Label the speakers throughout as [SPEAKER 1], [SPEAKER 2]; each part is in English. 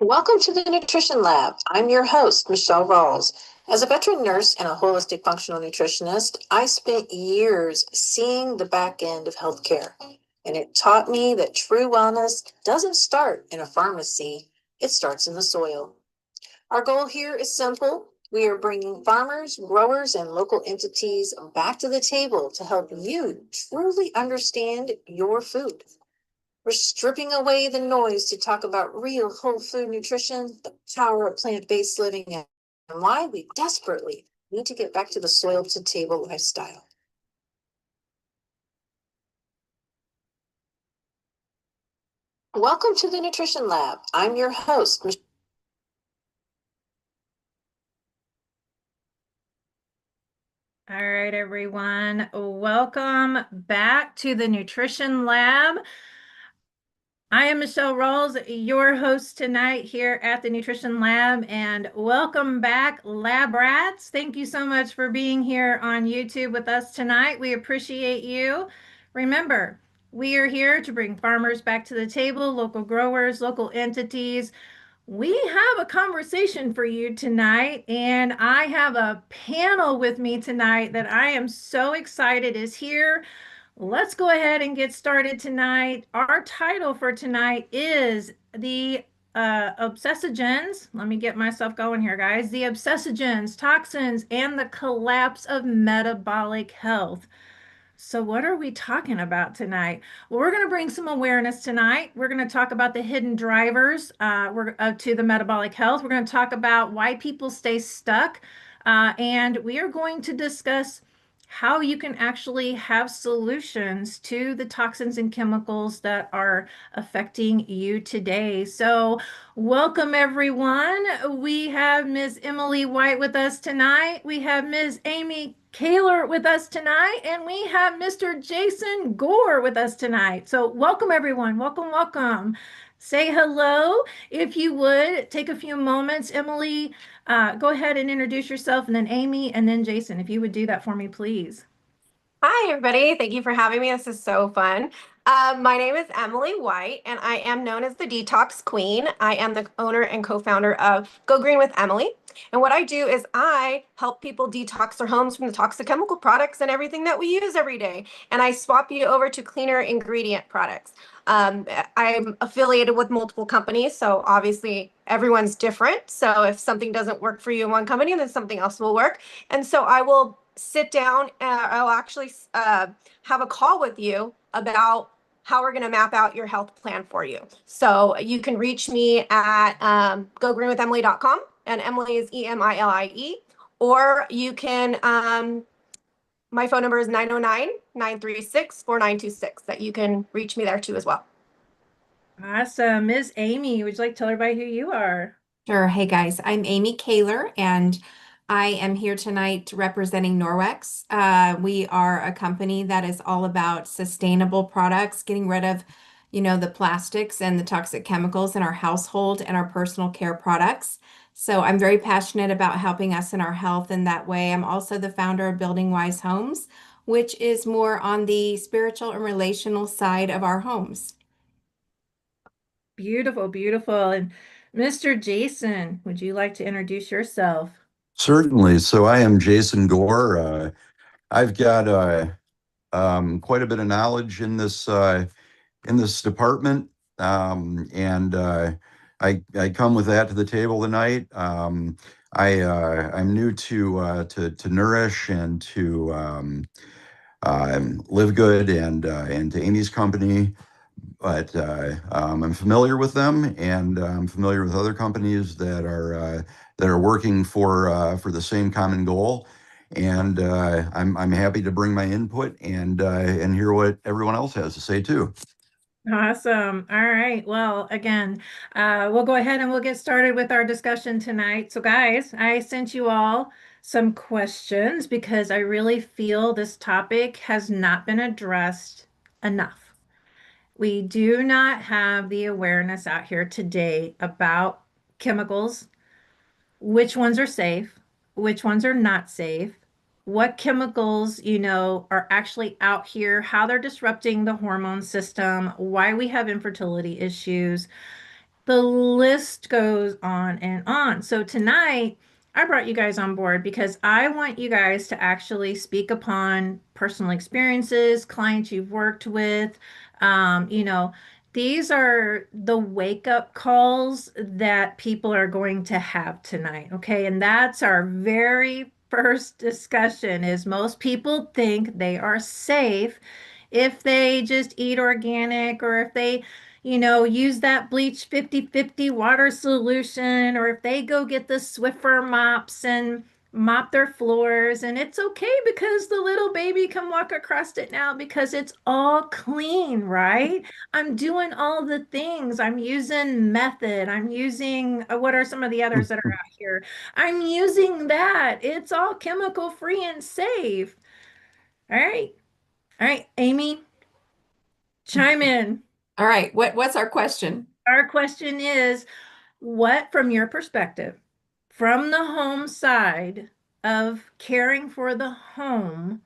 [SPEAKER 1] Welcome to the Nutrition Lab. I'm your host, Michelle Rawls. As a veteran nurse and a holistic functional nutritionist, I spent years seeing the back end of healthcare, and it taught me that true wellness doesn't start in a pharmacy, it starts in the soil. Our goal here is simple. We are bringing farmers, growers, and local entities back to the table to help you truly understand your food. We're stripping away the noise to talk about real whole food nutrition, the power of plant based living, and why we desperately need to get back to the soil to table lifestyle. Welcome to the Nutrition Lab. I'm your host,
[SPEAKER 2] All right, everyone. Welcome back to the Nutrition Lab. I am Michelle Rawls, your host tonight here at the Nutrition Lab, and welcome back, Lab Rats. Thank you so much for being here on YouTube with us tonight. We appreciate you. Remember, we are here to bring farmers back to the table, local growers, local entities. We have a conversation for you tonight, and I have a panel with me tonight that I am so excited is here. Let's go ahead and get started tonight. Our title for tonight is the Obesogens. Let me get myself going here, guys. The Obesogens, Toxins, and the Collapse of Metabolic Health. So, what are we talking about tonight? Well, we're going to bring some awareness tonight. We're going to talk about the hidden drivers to the metabolic health. We're going to talk about why people stay stuck. And we are going to discuss how you can actually have solutions to the toxins and chemicals that are affecting you today. So, welcome everyone. We have Ms. Emily White with us tonight. We have Ms. Amy Kaler with us tonight, and we have Mr. Jason Gore with us tonight. So welcome everyone. Welcome, welcome. Say hello if you would. Take a few moments. Emily, go ahead and introduce yourself, and then Amy, and then Jason, if you would do that for me, please.
[SPEAKER 3] Hi, everybody. Thank you for having me. This is so fun. My name is Emily White, and I am known as the Detox Queen. I am the owner and co-founder of Go Green with Emily. And what I do is I help people detox their homes from the toxic chemical products and everything that we use every day. And I swap you over to cleaner ingredient products. I'm affiliated with multiple companies, so obviously everyone's different. So if something doesn't work for you in one company, then something else will work. And so I will sit down and I'll actually have a call with you about how we're going to map out your health plan for you. So you can reach me at gogreenwithemily.com, and Emily is Emilie, or you can, my phone number is 909-936-4926, that you can reach me there too as well.
[SPEAKER 2] Awesome. Ms. Amy, would you like to tell everybody who you are?
[SPEAKER 4] Sure. Hey guys, I'm Amy Kaler, and I am here tonight representing Norwex. We are a company that is all about sustainable products, getting rid of, the plastics and the toxic chemicals in our household and our personal care products. So I'm very passionate about helping us in our health in that way. I'm also the founder of Building Wise Homes, which is more on the spiritual and relational side of our homes.
[SPEAKER 2] Beautiful, beautiful. And Mr. Jason, would you like to introduce yourself?
[SPEAKER 5] Certainly. So I am Jason Gore. I've got quite a bit of knowledge in this department, and I come with that to the table tonight. I'm new to Nourish and to Live Good and to Amy's company, but I'm familiar with them, and I'm familiar with other companies that are working for the same common goal. And I'm happy to bring my input and hear what everyone else has to say too.
[SPEAKER 2] Awesome. All right. Well, again, we'll go ahead and we'll get started with our discussion tonight. So, guys, I sent you all some questions because I really feel this topic has not been addressed enough. We do not have the awareness out here today about chemicals, which ones are safe, which ones are not safe, what chemicals, are actually out here, how they're disrupting the hormone system, why we have infertility issues. The list goes on and on. So tonight, I brought you guys on board because I want you guys to actually speak upon personal experiences, clients you've worked with. You know, these are the wake up calls that people are going to have tonight. Okay. And that's our very first discussion is most people think they are safe if they just eat organic or if they use that bleach 50/50 water solution, or if they go get the Swiffer mops and mop their floors. And it's okay because the little baby can walk across it now because it's all clean, right? I'm doing all the things. I'm using Method. I'm using, what are some of the others that are out here? I'm using that. It's all chemical free and safe. All right. All right, Amy, chime in.
[SPEAKER 4] All right. What's our question?
[SPEAKER 2] Our question is, what, from your perspective, from the home side of caring for the home,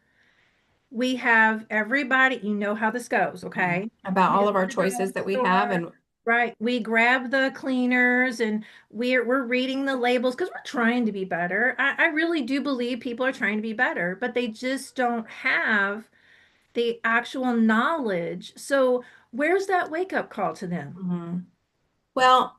[SPEAKER 2] we have everybody, you know how this goes, okay?
[SPEAKER 4] About
[SPEAKER 2] We
[SPEAKER 4] all
[SPEAKER 2] just
[SPEAKER 4] of our
[SPEAKER 2] go to
[SPEAKER 4] choices
[SPEAKER 2] the
[SPEAKER 4] that we have
[SPEAKER 2] store,
[SPEAKER 4] and
[SPEAKER 2] right? We grab the cleaners and we're reading the labels because we're trying to be better. I really do believe people are trying to be better, but they just don't have the actual knowledge. So where's that wake up call to them?
[SPEAKER 4] Mhm. Well,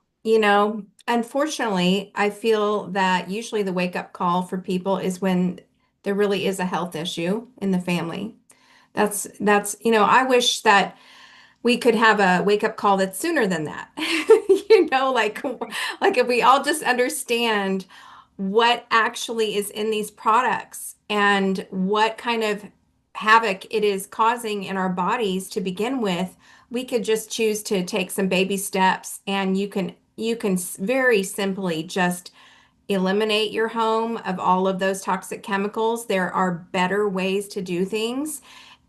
[SPEAKER 4] unfortunately, I feel that usually the wake up call for people is when there really is a health issue in the family. I wish that we could have a wake up call that's sooner than that. Like if we all just understand what actually is in these products and what kind of havoc it is causing in our bodies to begin with, we could just choose to take some baby steps and you can very simply just eliminate your home of all of those toxic chemicals. There are better ways to do things,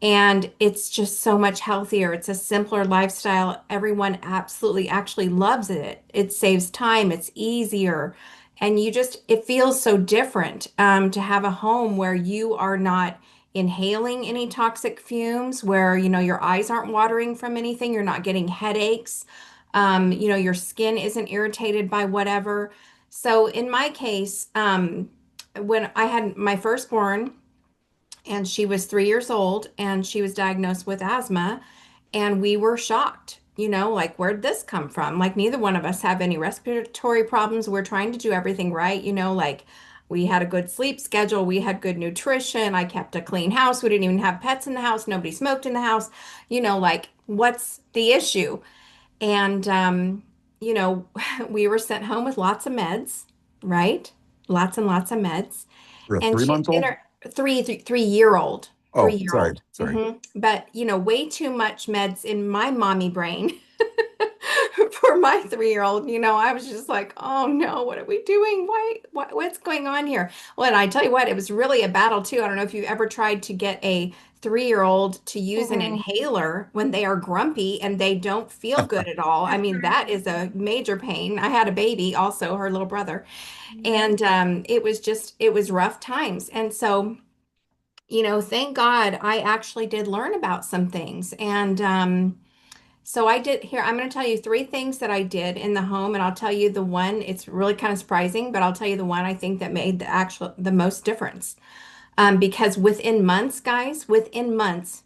[SPEAKER 4] and it's just so much healthier. It's a simpler lifestyle. Everyone absolutely actually loves it. It saves time, it's easier, and it feels so different to have a home where you are not inhaling any toxic fumes, where your eyes aren't watering from anything, you're not getting headaches, your skin isn't irritated by whatever. So in my case, when I had my firstborn, and she was 3 years old, and she was diagnosed with asthma, and we were shocked. Like, where'd this come from? Like, neither one of us have any respiratory problems. We're trying to do everything right. Like we had a good sleep schedule, we had good nutrition. I kept a clean house. We didn't even have pets in the house. Nobody smoked in the house. Like, what's the issue? And, you know, we were sent home with lots of meds, right? Lots and lots of meds.
[SPEAKER 5] For a
[SPEAKER 4] And
[SPEAKER 5] three
[SPEAKER 4] she's
[SPEAKER 5] months
[SPEAKER 4] in
[SPEAKER 5] old?
[SPEAKER 4] her 3 year old,
[SPEAKER 5] Oh, sorry,
[SPEAKER 4] 3 year old.
[SPEAKER 5] sorry.
[SPEAKER 4] But, way too much meds in my mommy brain for my 3 year old. I was just like, oh no, what are we doing? What's going on here? Well, and I tell you what, it was really a battle too. I don't know if you've ever tried to get a 3 year old to use an
[SPEAKER 3] Mhm.
[SPEAKER 4] inhaler when they are grumpy and they don't feel good at all. I mean, that is a major pain. I had a baby also, her little brother, and it was rough times. And so, thank God I actually did learn about some things. And so I did here. I'm going to tell you 3 things that I did in the home, and I'll tell you the one. It's really kind of surprising, but I'll tell you the one I think that made the most difference. Because within months, guys, within months,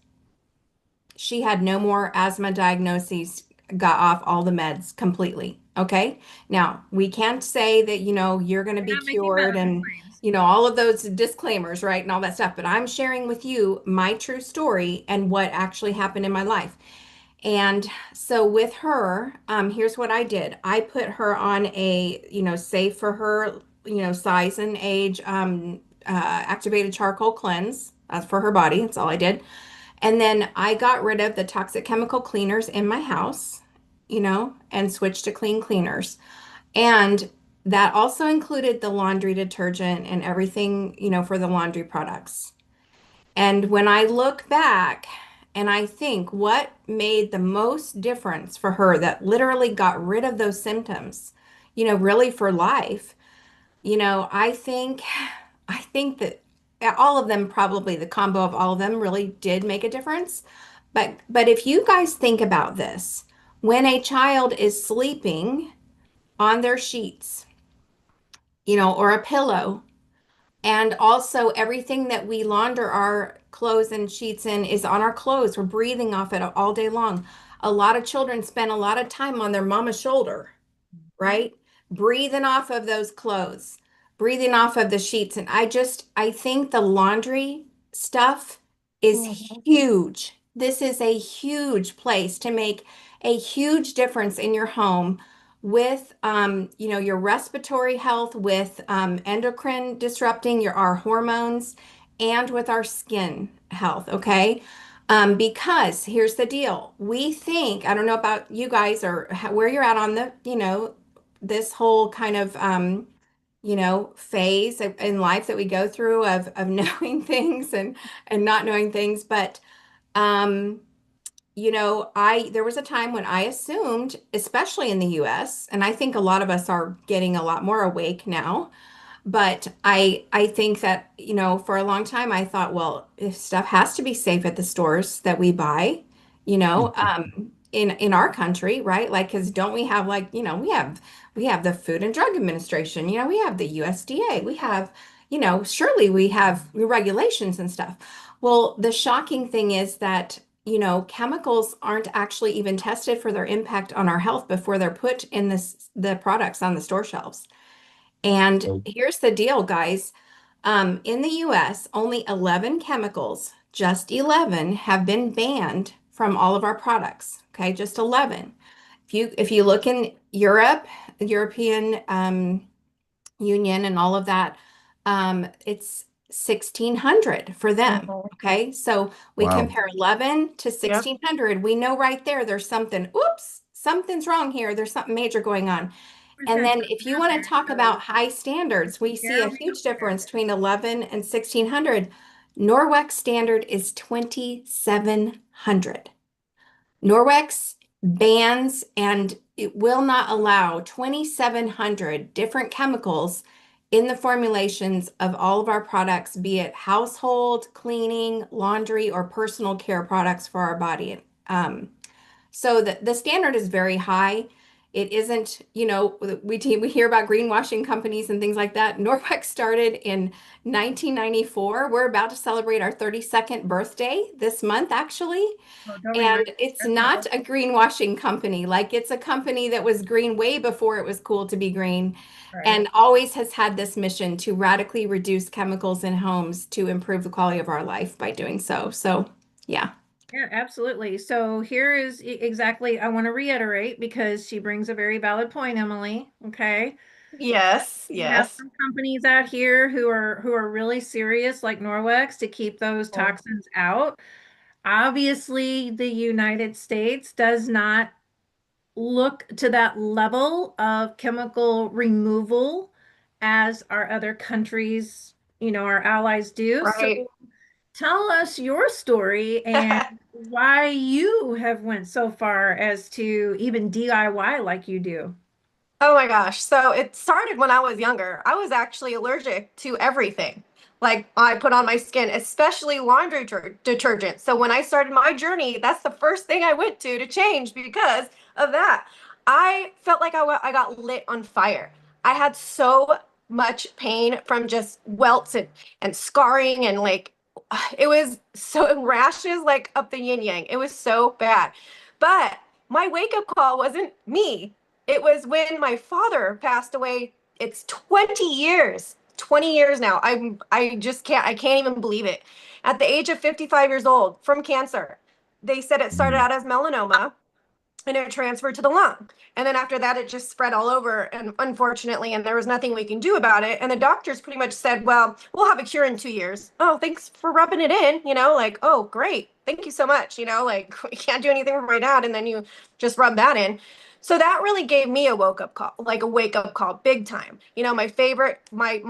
[SPEAKER 4] she had no more asthma diagnoses, got off all the meds completely. Okay. Now, we can't say that, you're going to
[SPEAKER 2] We're
[SPEAKER 4] be
[SPEAKER 2] not making
[SPEAKER 4] cured
[SPEAKER 2] medical
[SPEAKER 4] and,
[SPEAKER 2] claims.
[SPEAKER 4] all of those disclaimers, right? And all that stuff. But I'm sharing with you my true story and what actually happened in my life. And so with her, here's what I did. I put her on a, safe for her, size and age, activated charcoal cleanse. That's for her body. That's all I did. And then I got rid of the toxic chemical cleaners in my house, and switched to clean cleaners. And that also included the laundry detergent and everything, for the laundry products. And when I look back and I think what made the most difference for her that literally got rid of those symptoms, really for life, I think that all of them, probably the combo of all of them, really did make a difference. But if you guys think about this, when a child is sleeping, on their sheets, or a pillow. And also, everything that we launder our clothes and sheets in is on our clothes. We're breathing off it all day long. A lot of children spend a lot of time on their mama's shoulder, right? Breathing off of those clothes, breathing off of the sheets. And I think the laundry stuff is
[SPEAKER 3] Mhm.
[SPEAKER 4] huge. This is a huge place to make a huge difference in your home with, your respiratory health, with endocrine disrupting our hormones, and with our skin health. Okay. Because here's the deal. We think, I don't know about you guys or where you're at on the, this whole kind of phase in life that we go through of knowing things and not knowing things. But um I there was a time when I assumed, especially in the US, and I think a lot of us are getting a lot more awake now, but I think that, for a long time I thought, well, if stuff has to be safe at the stores that we buy, in our country, right? Like, because don't we have, like, we have the Food and Drug Administration, we have the USDA, we have, surely we have regulations and stuff. Well, the shocking thing is that, chemicals aren't actually even tested for their impact on our health before they're put in the products on the store shelves. And
[SPEAKER 5] So,
[SPEAKER 4] here's the deal, guys. In the US, only 11 chemicals, just 11, have been banned from all of our products. Okay, just 11. If you look in Europe, the European Union and all of that, it's 1,600 for them.
[SPEAKER 3] Mhm.
[SPEAKER 4] Okay, so we
[SPEAKER 5] wow.
[SPEAKER 4] compare 11 to
[SPEAKER 3] Yep.
[SPEAKER 4] 1,600. We know right there's something, oops, something's wrong here. There's something major going on. And
[SPEAKER 2] Percent
[SPEAKER 4] then
[SPEAKER 2] doesn't
[SPEAKER 4] if you want to
[SPEAKER 2] matter.
[SPEAKER 4] talk
[SPEAKER 2] So
[SPEAKER 4] about high standards, we see
[SPEAKER 2] yeah,
[SPEAKER 4] a
[SPEAKER 2] we
[SPEAKER 4] huge
[SPEAKER 2] don't care.
[SPEAKER 4] difference between 11 and 1,600. Norwex standard is 2,700. Norwex bans and it will not allow 2,700 different chemicals in the formulations of all of our products, be it household, cleaning, laundry, or personal care products for our body. So the standard is very high. It isn't, we hear about greenwashing companies and things like that. Norwex started in 1994. We're about to celebrate our 32nd birthday this month, actually.
[SPEAKER 2] Oh, don't remind
[SPEAKER 4] And
[SPEAKER 2] me.
[SPEAKER 4] it's
[SPEAKER 2] That's my
[SPEAKER 4] not a greenwashing company. Like, it's a company that was green way before it was cool to be green,
[SPEAKER 2] right.
[SPEAKER 4] and always has had this mission to radically reduce chemicals in homes to improve the quality of our life by doing so. So, yeah.
[SPEAKER 2] Yeah, absolutely. So here is exactly, I want to reiterate because she brings a very valid point, Emily. Okay.
[SPEAKER 3] Yes,
[SPEAKER 2] We have
[SPEAKER 3] yes.
[SPEAKER 2] some companies out here who are really serious, like Norwex, to keep those
[SPEAKER 3] Mhm.
[SPEAKER 2] toxins out. Obviously, the United States does not look to that level of chemical removal as our other countries, our allies do. So
[SPEAKER 3] Right.
[SPEAKER 2] tell us your story and why you have went so far as to even DIY like you do.
[SPEAKER 3] Oh my gosh. So it started when I was younger. I was actually allergic to everything. Like, I put on my skin, especially laundry detergent. So when I started my journey, that's the first thing I went to change because of that. I felt like I got lit on fire. I had so much pain from just welts and scarring, and like it was so rashes like up the yin yang. It was so bad. But my wake up call wasn't me. It was when my father passed away. It's 20 years. 20 years now. I just can't even believe it. At the age of 55 years old from cancer. They said it started
[SPEAKER 5] Mm.
[SPEAKER 3] out as melanoma and it transferred to the lung. And then after that, it just spread all over. And unfortunately, and there was nothing we can do about it. And the doctors pretty much said, well, we'll have a cure in 2 years. Oh, thanks for rubbing it in, like, oh, great. Thank you so much. Like, we can't do anything for my dad. And then you just rub that in. So that really gave me a woke up call, like a wake up call, big time. My favorite, I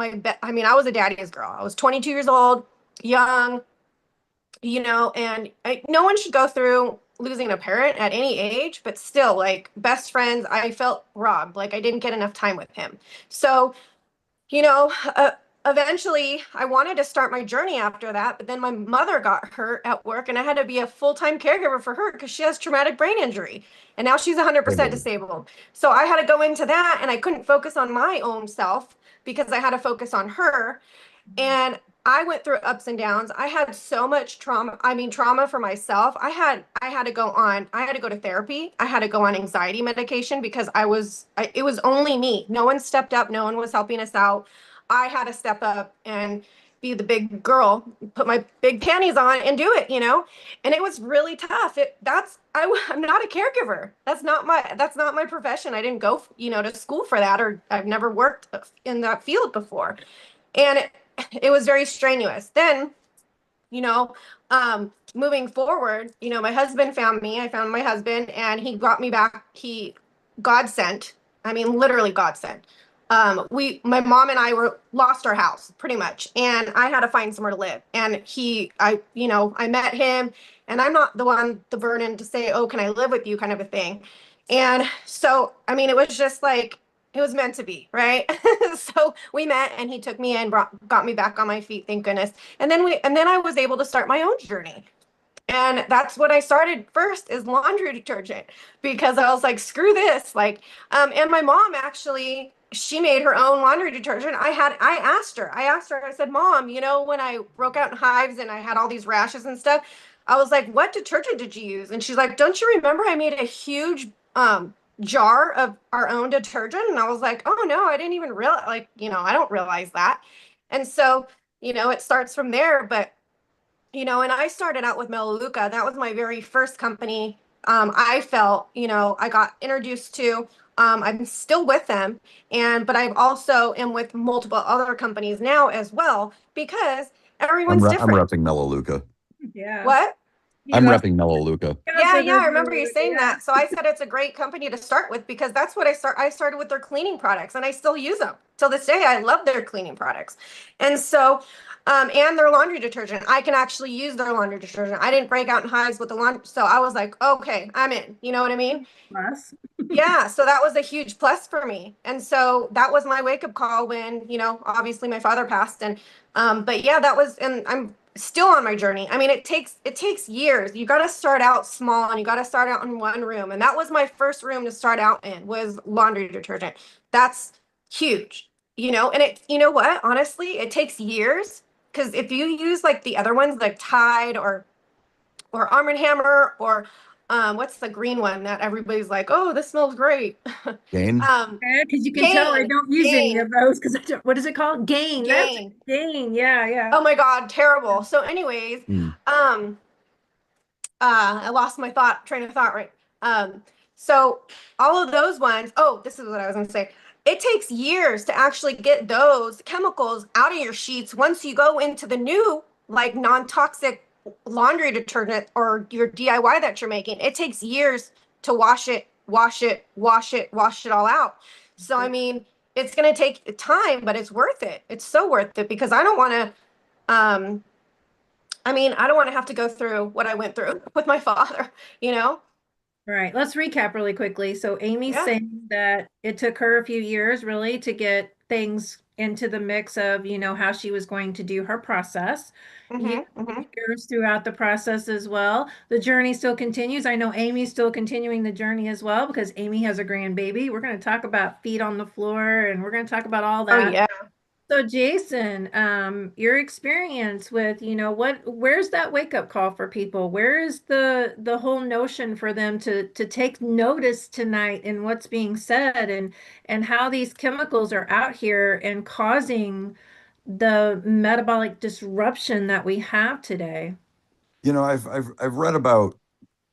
[SPEAKER 3] mean, I was a daddy's girl. I was 22 years old, young, and no one should go through losing a parent at any age, but still, like, best friends, I felt robbed. Like, I didn't get enough time with him. So, you know, a, eventually I wanted to start my journey after that, but then my mother got hurt at work and I had to be a full-time caregiver for her because she has traumatic brain injury and now she's 100% disabled. So I had to go into that and I couldn't focus on my own self because I had to focus on her. And I went through ups and downs. I had so much trauma. I mean, trauma for myself. I had to go to therapy. I had to go on anxiety medication because it was only me. No one stepped up. No one was helping us out. I had to step up and be the big girl, put my big panties on and do it, and it was really tough. I'm not a caregiver. That's not my profession. I didn't go, to school for that, or I've never worked in that field before. And it was very strenuous. Then, moving forward, my husband found me. I found my husband and he got me back. God sent, I mean, literally God sent. My mom and I lost our house pretty much. And I had to find somewhere to live. And I met him and I'm not the burden to say, oh, can I live with you kind of a thing. And so, I mean, it was just like, it was meant to be, right? So we met and he took me in, got me back on my feet, thank goodness. And then I was able to start my own journey. And that's what I started first is laundry detergent because I was like, screw this. Like, and my mom actually, she made her own laundry detergent. I asked her, I said, Mom, when I broke out in hives and I had all these rashes and stuff, I was like, what detergent did you use? And she's like, don't you remember I made a huge, jar of our own detergent? And I was like, oh no, I didn't even realize, I don't realize that. And so, it starts from there, but and I started out with Melaleuca. That was my very first company. I felt, I got introduced to, I'm still with them but I've also am with multiple other companies now as well because everyone's different.
[SPEAKER 5] I'm repping Melaleuca.
[SPEAKER 2] Yeah.
[SPEAKER 3] What?
[SPEAKER 5] I'm repping Melaleuca.
[SPEAKER 3] Yeah, I remember you saying that. So I said it's a great company to start with because that's what I started with their cleaning products and I still use them. Till this day, I love their cleaning products. And so, and their laundry detergent. I can actually use their laundry detergent. I didn't break out in hives with the laundry. So I was like, okay, I'm in. You know what I mean?
[SPEAKER 2] Plus.
[SPEAKER 3] Yeah, so that was a huge plus for me. And so that was my wake up call when, obviously my father passed but yeah, and I'm still on my journey. I mean, it takes years. You got to start out small and you got to start out in one room. And that was my first room to start out in was laundry detergent. That's huge, and you know what? Honestly, it takes years because if you use like the other ones like Tide or Arm& Hammer or what's the green one that everybody's like, oh, this smells great.
[SPEAKER 5] Gain.
[SPEAKER 2] Because you can tell I don't use any of those because what is it called? Gain. Gain. Yeah.
[SPEAKER 3] Oh my God, terrible. So anyways, I lost my train of thought, right? So all of those ones, oh, this is what I was gonna say. It takes years to actually get those chemicals out of your sheets once you go into the new like non-toxic laundry detergent or your DIY that you're making. It takes years to wash it all out. So I mean, it's going to take time, but it's worth it. It's so worth it because I don't want to I don't want to have to go through what I went through with my father,
[SPEAKER 2] Right. Let's recap really quickly. So Amy's saying that it took her a few years really to get things into the mix of, how she was going to do her process. Years throughout the process as well. The journey still continues. I know Amy's still continuing the journey as well because Amy has a grandbaby. We're going to talk about feet on the floor and we're going to talk about all that.
[SPEAKER 3] Oh, yeah.
[SPEAKER 2] So Jason, your experience with, where's that wake up call for people? Where is the whole notion for them to take notice tonight in what's being said and how these chemicals are out here and causing the metabolic disruption that we have today?
[SPEAKER 5] I've read about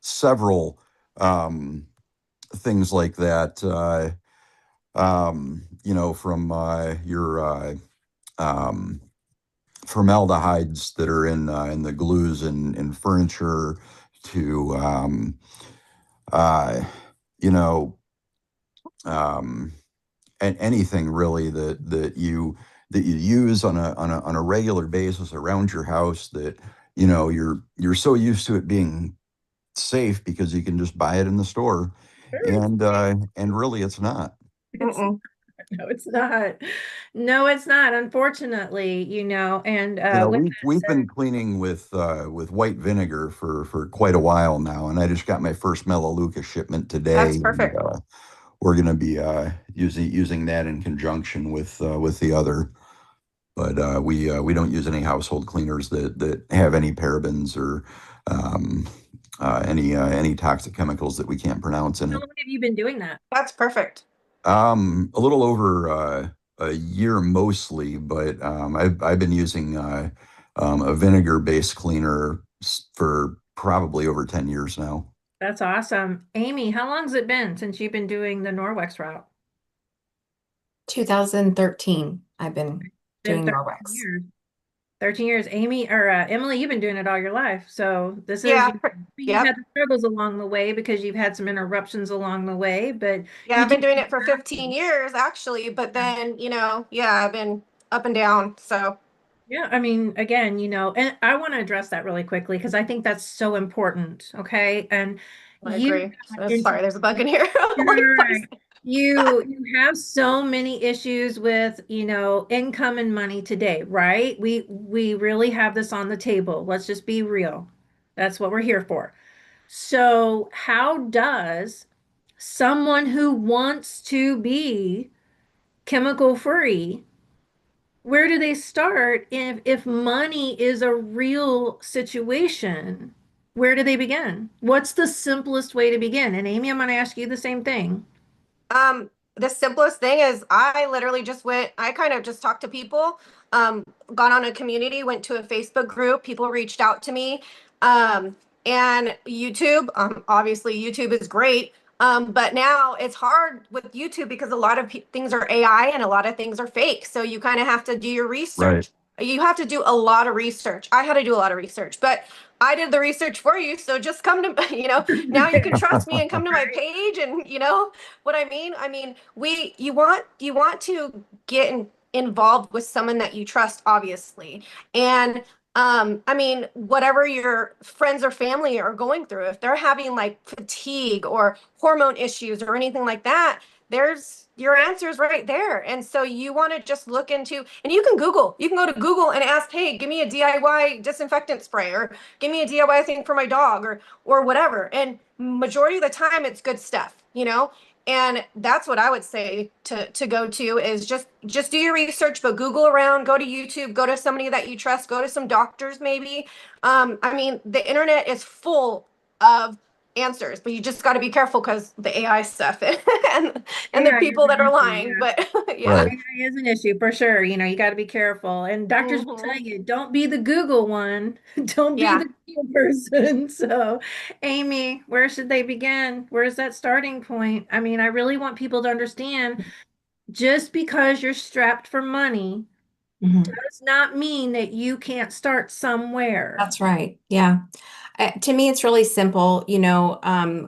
[SPEAKER 5] several things like that. From your formaldehydes that are in the glues in furniture to and anything really that you use on a regular basis around your house that you're so used to it being safe because you can just buy it in the store, and really it's not.
[SPEAKER 2] No, it's not. No, it's not, unfortunately, and
[SPEAKER 5] We've been cleaning with white vinegar for quite a while now, and I just got my first Melaleuca shipment today,
[SPEAKER 3] That's
[SPEAKER 5] and
[SPEAKER 3] perfect.
[SPEAKER 5] we're going to be using that in conjunction with the other. But we don't use any household cleaners that have any parabens or um, any toxic chemicals that we can't pronounce in
[SPEAKER 2] how
[SPEAKER 5] it.
[SPEAKER 2] long have you been doing that?
[SPEAKER 3] That's perfect.
[SPEAKER 5] A little over a year mostly, but I've been using a vinegar-based cleaner for probably over 10 years now.
[SPEAKER 2] That's awesome. Amy, how long's it been since you've been doing the Norwex route?
[SPEAKER 4] 2013, I've been
[SPEAKER 2] Been
[SPEAKER 4] doing
[SPEAKER 2] 13
[SPEAKER 4] Norwex.
[SPEAKER 2] years. 13 years. Amy or Emily, you've been doing it all your life. So this is,
[SPEAKER 3] Yeah.
[SPEAKER 2] you've
[SPEAKER 3] Yep.
[SPEAKER 2] had the struggles along the way because you've had some interruptions along the way, but
[SPEAKER 3] Yeah,
[SPEAKER 2] you
[SPEAKER 3] I've been
[SPEAKER 2] keep
[SPEAKER 3] doing
[SPEAKER 2] coming
[SPEAKER 3] it for
[SPEAKER 2] back.
[SPEAKER 3] 15 years actually, but then, yeah, I've been up and down. So
[SPEAKER 2] Yeah, I mean, again, and I want to address that really quickly because I think that's so important. Okay. And
[SPEAKER 3] I
[SPEAKER 2] you
[SPEAKER 3] agree.
[SPEAKER 2] got
[SPEAKER 3] Sorry,
[SPEAKER 2] into
[SPEAKER 3] there's a bug in here. Like,
[SPEAKER 2] You're
[SPEAKER 3] please.
[SPEAKER 2] right. You have so many issues with, income and money today, right? We really have this on the table. Let's just be real. That's what we're here for. So, how does someone who wants to be chemical free, where do they start if money is a real situation? Where do they begin? What's the simplest way to begin? And Amy, I'm going to ask you the same thing.
[SPEAKER 3] The simplest thing is I literally just went, I kind of just talked to people, got on a community, went to a Facebook group, people reached out to me. Um, and YouTube, obviously YouTube is great. But now it's hard with YouTube because a lot of things are AI and a lot of things are fake. So you kind of have to do your
[SPEAKER 5] Right.
[SPEAKER 3] research. You have to do a lot of research. I had to do a lot of research, but I did the research for you. So just come to, now you can trust me and come to my page and, what I mean. I mean, you want to get involved with someone that you trust, obviously. And I mean, whatever your friends or family are going through, if they're having like fatigue or hormone issues or anything like that, there's your answers right there. And so you want to just look into, and you can go to Google and ask, hey, give me a DIY disinfectant spray, or give me a DIY thing for my dog, or whatever. And majority of the time it's good stuff. And that's what I would say to go to is just do your research, but Google around, go to YouTube, go to somebody that you trust, go to some doctors maybe. I mean, the internet is full of answers, but you just got to be careful because the AI stuff and the
[SPEAKER 2] AI is
[SPEAKER 3] people
[SPEAKER 2] an
[SPEAKER 3] that are
[SPEAKER 2] issue,
[SPEAKER 3] lying.
[SPEAKER 2] yeah.
[SPEAKER 3] But yeah.
[SPEAKER 5] Right.
[SPEAKER 2] AI is an issue for sure. You got to be careful. And doctors will tell
[SPEAKER 3] Hmm.
[SPEAKER 2] you, don't be the Google one. Don't be
[SPEAKER 3] Yeah.
[SPEAKER 2] the Google person. So, Amy, where should they begin? Where's that starting point? I mean, I really want people to understand just because you're strapped for money
[SPEAKER 4] Mhm.
[SPEAKER 2] does not mean that you can't start somewhere.
[SPEAKER 4] That's right. Yeah. To me, it's really simple.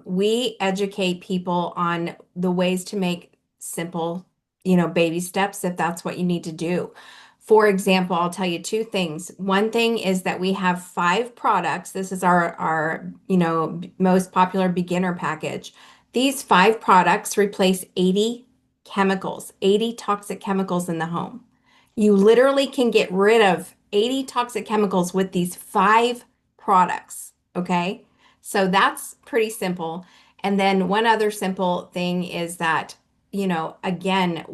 [SPEAKER 4] We educate people on the ways to make simple, baby steps if that's what you need to do. For example, I'll tell you two things. One thing is that we have 5 products. This is our most popular beginner package. These 5 products replace 80 chemicals, 80 toxic chemicals in the home. You literally can get rid of 80 toxic chemicals with these 5 products. Okay. So that's pretty simple. And then one other simple thing is that, again,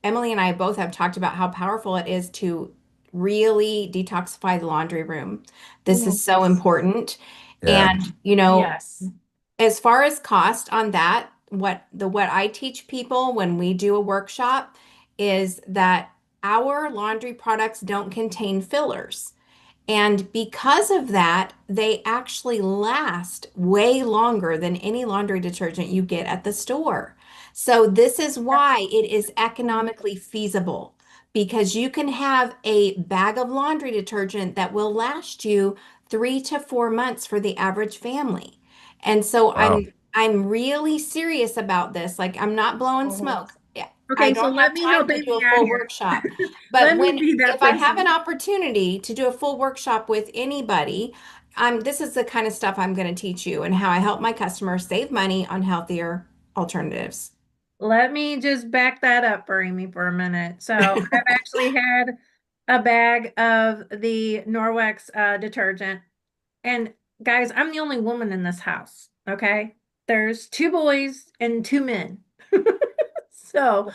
[SPEAKER 4] Emily and I both have talked about how powerful it is to really detoxify the laundry room. This is so important.
[SPEAKER 5] Yeah.
[SPEAKER 4] And,
[SPEAKER 2] Yes.
[SPEAKER 4] as far as cost on that, what I teach people when we do a workshop is that our laundry products don't contain fillers. And because of that, they actually last way longer than any laundry detergent you get at the store. So, this is why it is economically feasible because you can have a bag of laundry detergent that will last you 3 to 4 months for the average family. And so
[SPEAKER 5] Wow.
[SPEAKER 4] I'm really serious about this. Like I'm not blowing
[SPEAKER 3] Mhm.
[SPEAKER 4] smoke. Yeah, I
[SPEAKER 2] Okay, so
[SPEAKER 4] don't
[SPEAKER 2] let
[SPEAKER 4] have
[SPEAKER 2] me
[SPEAKER 4] time
[SPEAKER 2] help
[SPEAKER 4] to do
[SPEAKER 2] Amy
[SPEAKER 4] a
[SPEAKER 2] out
[SPEAKER 4] full
[SPEAKER 2] here.
[SPEAKER 4] workshop.
[SPEAKER 2] Let
[SPEAKER 4] But
[SPEAKER 2] me
[SPEAKER 4] when
[SPEAKER 2] be that
[SPEAKER 4] if I have
[SPEAKER 2] person.
[SPEAKER 4] an opportunity to do a full workshop with anybody, this is the kind of stuff I'm going to teach you and how I help my customers save money on healthier alternatives.
[SPEAKER 2] let me just back that up for Amy for a minute. So I've actually had a bag of the Norwex detergent. And guys, I'm the only woman in this house. Okay. There's two boys and two men. So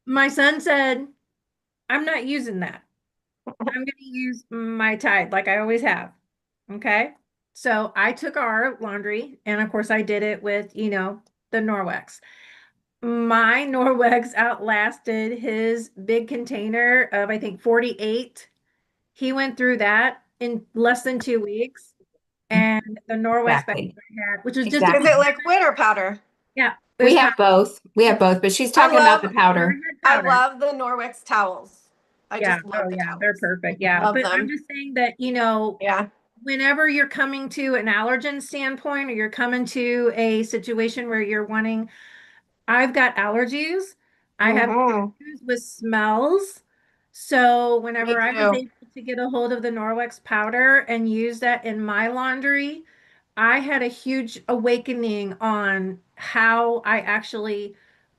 [SPEAKER 2] my son said, I'm not using that. I'm going to use my Tide like I always have. Okay. So I took our laundry and of course I did it with, the Norwex. My Norwex outlasted his big container of, I think, 48. He went through that in less than 2 weeks. And the Norwex bag
[SPEAKER 4] Exactly.
[SPEAKER 2] I had, which was just a,
[SPEAKER 3] Is
[SPEAKER 4] Exactly.
[SPEAKER 3] it liquid or powder?
[SPEAKER 2] yeah, it
[SPEAKER 4] We
[SPEAKER 2] was
[SPEAKER 4] have
[SPEAKER 2] powder.
[SPEAKER 4] both. We have both, but she's
[SPEAKER 3] I
[SPEAKER 4] talking about the
[SPEAKER 3] love
[SPEAKER 2] Never
[SPEAKER 4] powder.
[SPEAKER 2] had
[SPEAKER 3] I
[SPEAKER 2] powder.
[SPEAKER 3] love the Norwex towels. I
[SPEAKER 2] Yeah.
[SPEAKER 3] just
[SPEAKER 2] Oh,
[SPEAKER 3] love the
[SPEAKER 2] yeah. They're
[SPEAKER 3] towels.
[SPEAKER 2] perfect. Yeah.
[SPEAKER 3] Love
[SPEAKER 2] But I'm
[SPEAKER 3] them.
[SPEAKER 2] just saying that,
[SPEAKER 3] Yeah.
[SPEAKER 2] whenever you're coming to an allergen standpoint or you're coming to a situation where you're wanting, I've got allergies. I have
[SPEAKER 3] Hmm.
[SPEAKER 2] issues with smells. So
[SPEAKER 3] Me
[SPEAKER 2] whenever I was
[SPEAKER 3] too.
[SPEAKER 2] able to get a hold of the Norwex powder and use that in my laundry, I had a huge awakening on how I actually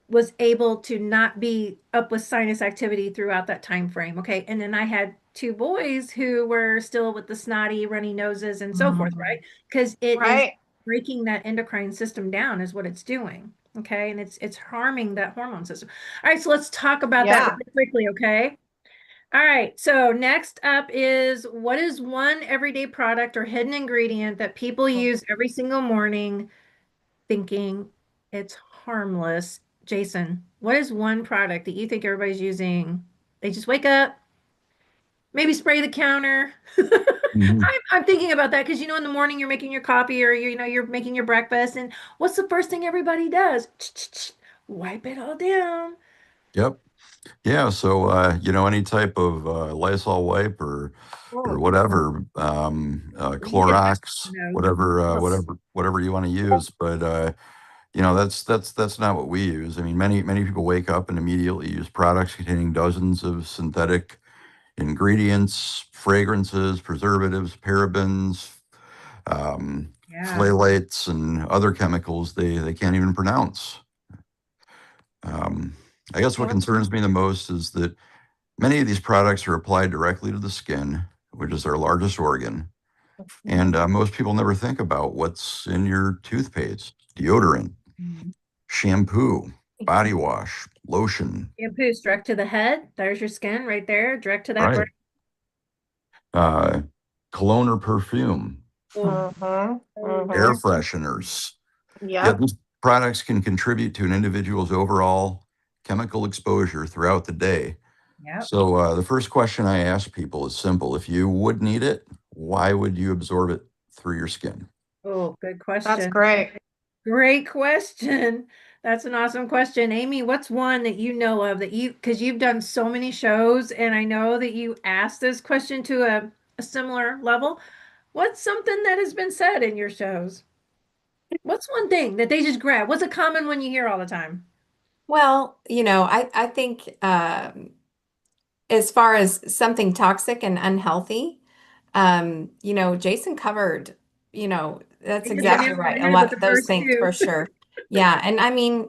[SPEAKER 2] was able to not be up with sinus activity throughout that time frame. Okay. And then I had two boys who were still with the snotty, runny noses and so forth, right? Because it is
[SPEAKER 3] Right.
[SPEAKER 2] breaking that endocrine system down is what it's doing. Okay. And it's harming that hormone system. All right, so let's talk about that
[SPEAKER 3] Yeah.
[SPEAKER 2] really quickly, okay? All right, so next up is, what is one everyday product or hidden ingredient that people use every single morning thinking it's harmless? Jason, what is one product that you think everybody's using? They just wake up, maybe spray the counter.
[SPEAKER 5] Mhm.
[SPEAKER 2] I'm thinking about that because in the morning you're making your coffee or you're making your breakfast, and what's the first thing everybody does? Wipe it all down.
[SPEAKER 5] Yep. Yeah. So, any type of Lysol wipe or
[SPEAKER 3] Mm.
[SPEAKER 5] whatever,
[SPEAKER 2] You get that?
[SPEAKER 5] Clorox,
[SPEAKER 2] No.
[SPEAKER 5] whatever,
[SPEAKER 3] Yes.
[SPEAKER 5] whatever you want to use. But that's not what we use. I mean, many people wake up and immediately use products containing dozens of synthetic ingredients, fragrances, preservatives, parabens,
[SPEAKER 2] Yeah.
[SPEAKER 5] phthalates, and other chemicals they can't even pronounce. Um, I guess what concerns me the most is that many of these products are applied directly to the skin, which is our largest organ. And most people never think about what's in your toothpaste, deodorant,
[SPEAKER 2] Mhm.
[SPEAKER 5] shampoo, body wash, lotion,
[SPEAKER 2] Shampoo direct to the head. There's your skin right there, direct to that brain.
[SPEAKER 5] right? Uh, Cologne or perfume,
[SPEAKER 2] Oh,
[SPEAKER 3] Mm-hmm.
[SPEAKER 5] air
[SPEAKER 3] Mm-hmm.
[SPEAKER 5] fresheners. Yet
[SPEAKER 3] Yep.
[SPEAKER 5] these products can contribute to an individual's overall chemical exposure throughout the day.
[SPEAKER 2] yep.
[SPEAKER 5] So the first question I ask people is simple. If you would need it, why would you absorb it through your skin?
[SPEAKER 2] Oh, good
[SPEAKER 3] That's
[SPEAKER 2] question.
[SPEAKER 3] great.
[SPEAKER 2] Great question. That's an awesome question. Amy, what's one that you know of that because you've done so many shows and I know that you asked this question to a similar level. What's something that has been said in your shows? What's one thing that they just grab? What's a common one you hear all the time?
[SPEAKER 4] Well, I think as far as something toxic and unhealthy, Jason covered, that's
[SPEAKER 2] You hit the
[SPEAKER 4] exactly
[SPEAKER 2] nail on
[SPEAKER 4] right.
[SPEAKER 2] the
[SPEAKER 4] A
[SPEAKER 2] head with
[SPEAKER 4] lot
[SPEAKER 2] the
[SPEAKER 4] of those
[SPEAKER 2] first
[SPEAKER 4] things
[SPEAKER 2] two.
[SPEAKER 4] for sure. Yeah. And I mean,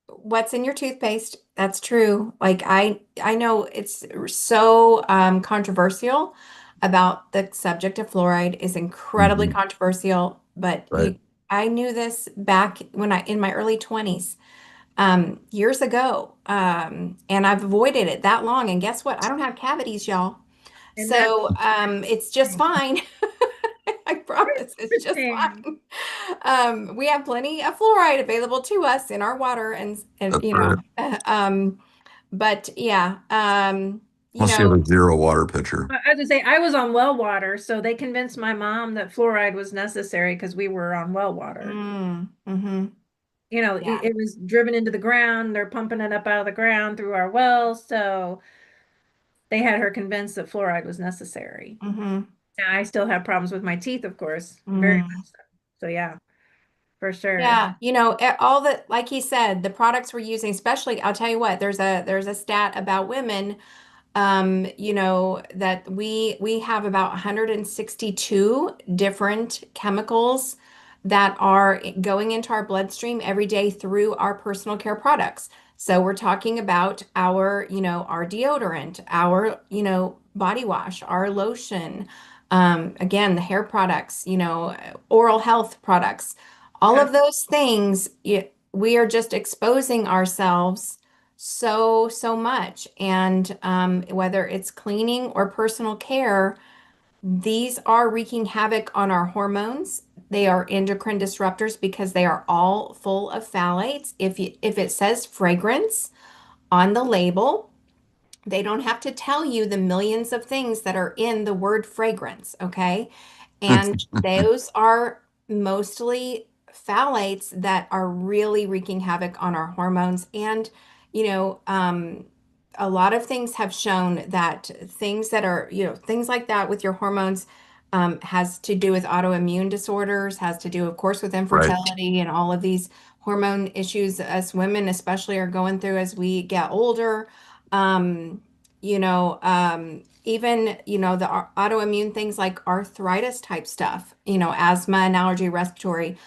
[SPEAKER 4] what's in your toothpaste? That's true. Like I know it's so controversial about the subject of fluoride is incredibly
[SPEAKER 5] Mhm.
[SPEAKER 4] controversial, but
[SPEAKER 5] Right.
[SPEAKER 4] I knew this back when in my early 20s, years ago. And I've avoided it that long. And guess what? I don't have cavities, y'all.
[SPEAKER 2] And that's
[SPEAKER 4] So it's just fine. I promise it's just
[SPEAKER 2] interesting.
[SPEAKER 4] fine. We have plenty of fluoride available to us in our water and
[SPEAKER 5] That's right.
[SPEAKER 4] but yeah,
[SPEAKER 5] Unless you have a zero water pitcher.
[SPEAKER 2] I was gonna say I was on well water, so they convinced my mom that fluoride was necessary because we were on well water.
[SPEAKER 4] mm-hmm. Yeah.
[SPEAKER 2] It was driven into the ground. They're pumping it up out of the ground through our wells, so they had her convinced that fluoride was necessary.
[SPEAKER 4] Mm-hmm.
[SPEAKER 2] Now I still have problems with my teeth, of course, very
[SPEAKER 4] Mm-hmm.
[SPEAKER 2] much so. So yeah, for sure.
[SPEAKER 4] Yeah, all the like he said, the products we're using, especially, I'll tell you what, there's a stat about women, that we have about 162 different chemicals that are going into our bloodstream every day through our personal care products. So we're talking about our, our deodorant, our, body wash, our lotion, again, the hair products, oral health products, all
[SPEAKER 2] Okay.
[SPEAKER 4] of those things, we are just exposing ourselves so much. And whether it's cleaning or personal care, these are wreaking havoc on our hormones. They are endocrine disruptors because they are all full of phthalates. If it says fragrance on the label, they don't have to tell you the millions of things that are in the word fragrance, okay? And those are mostly phthalates that are really wreaking havoc on our hormones. And, you know, um, a lot of things have shown that things that are, things like that with your hormones has to do with autoimmune disorders, has to do, of course, with
[SPEAKER 5] Right.
[SPEAKER 4] infertility and all of these hormone issues us women especially are going through as we get older. Um, Even, the autoimmune things like arthritis type stuff, asthma and allergy, respiratory,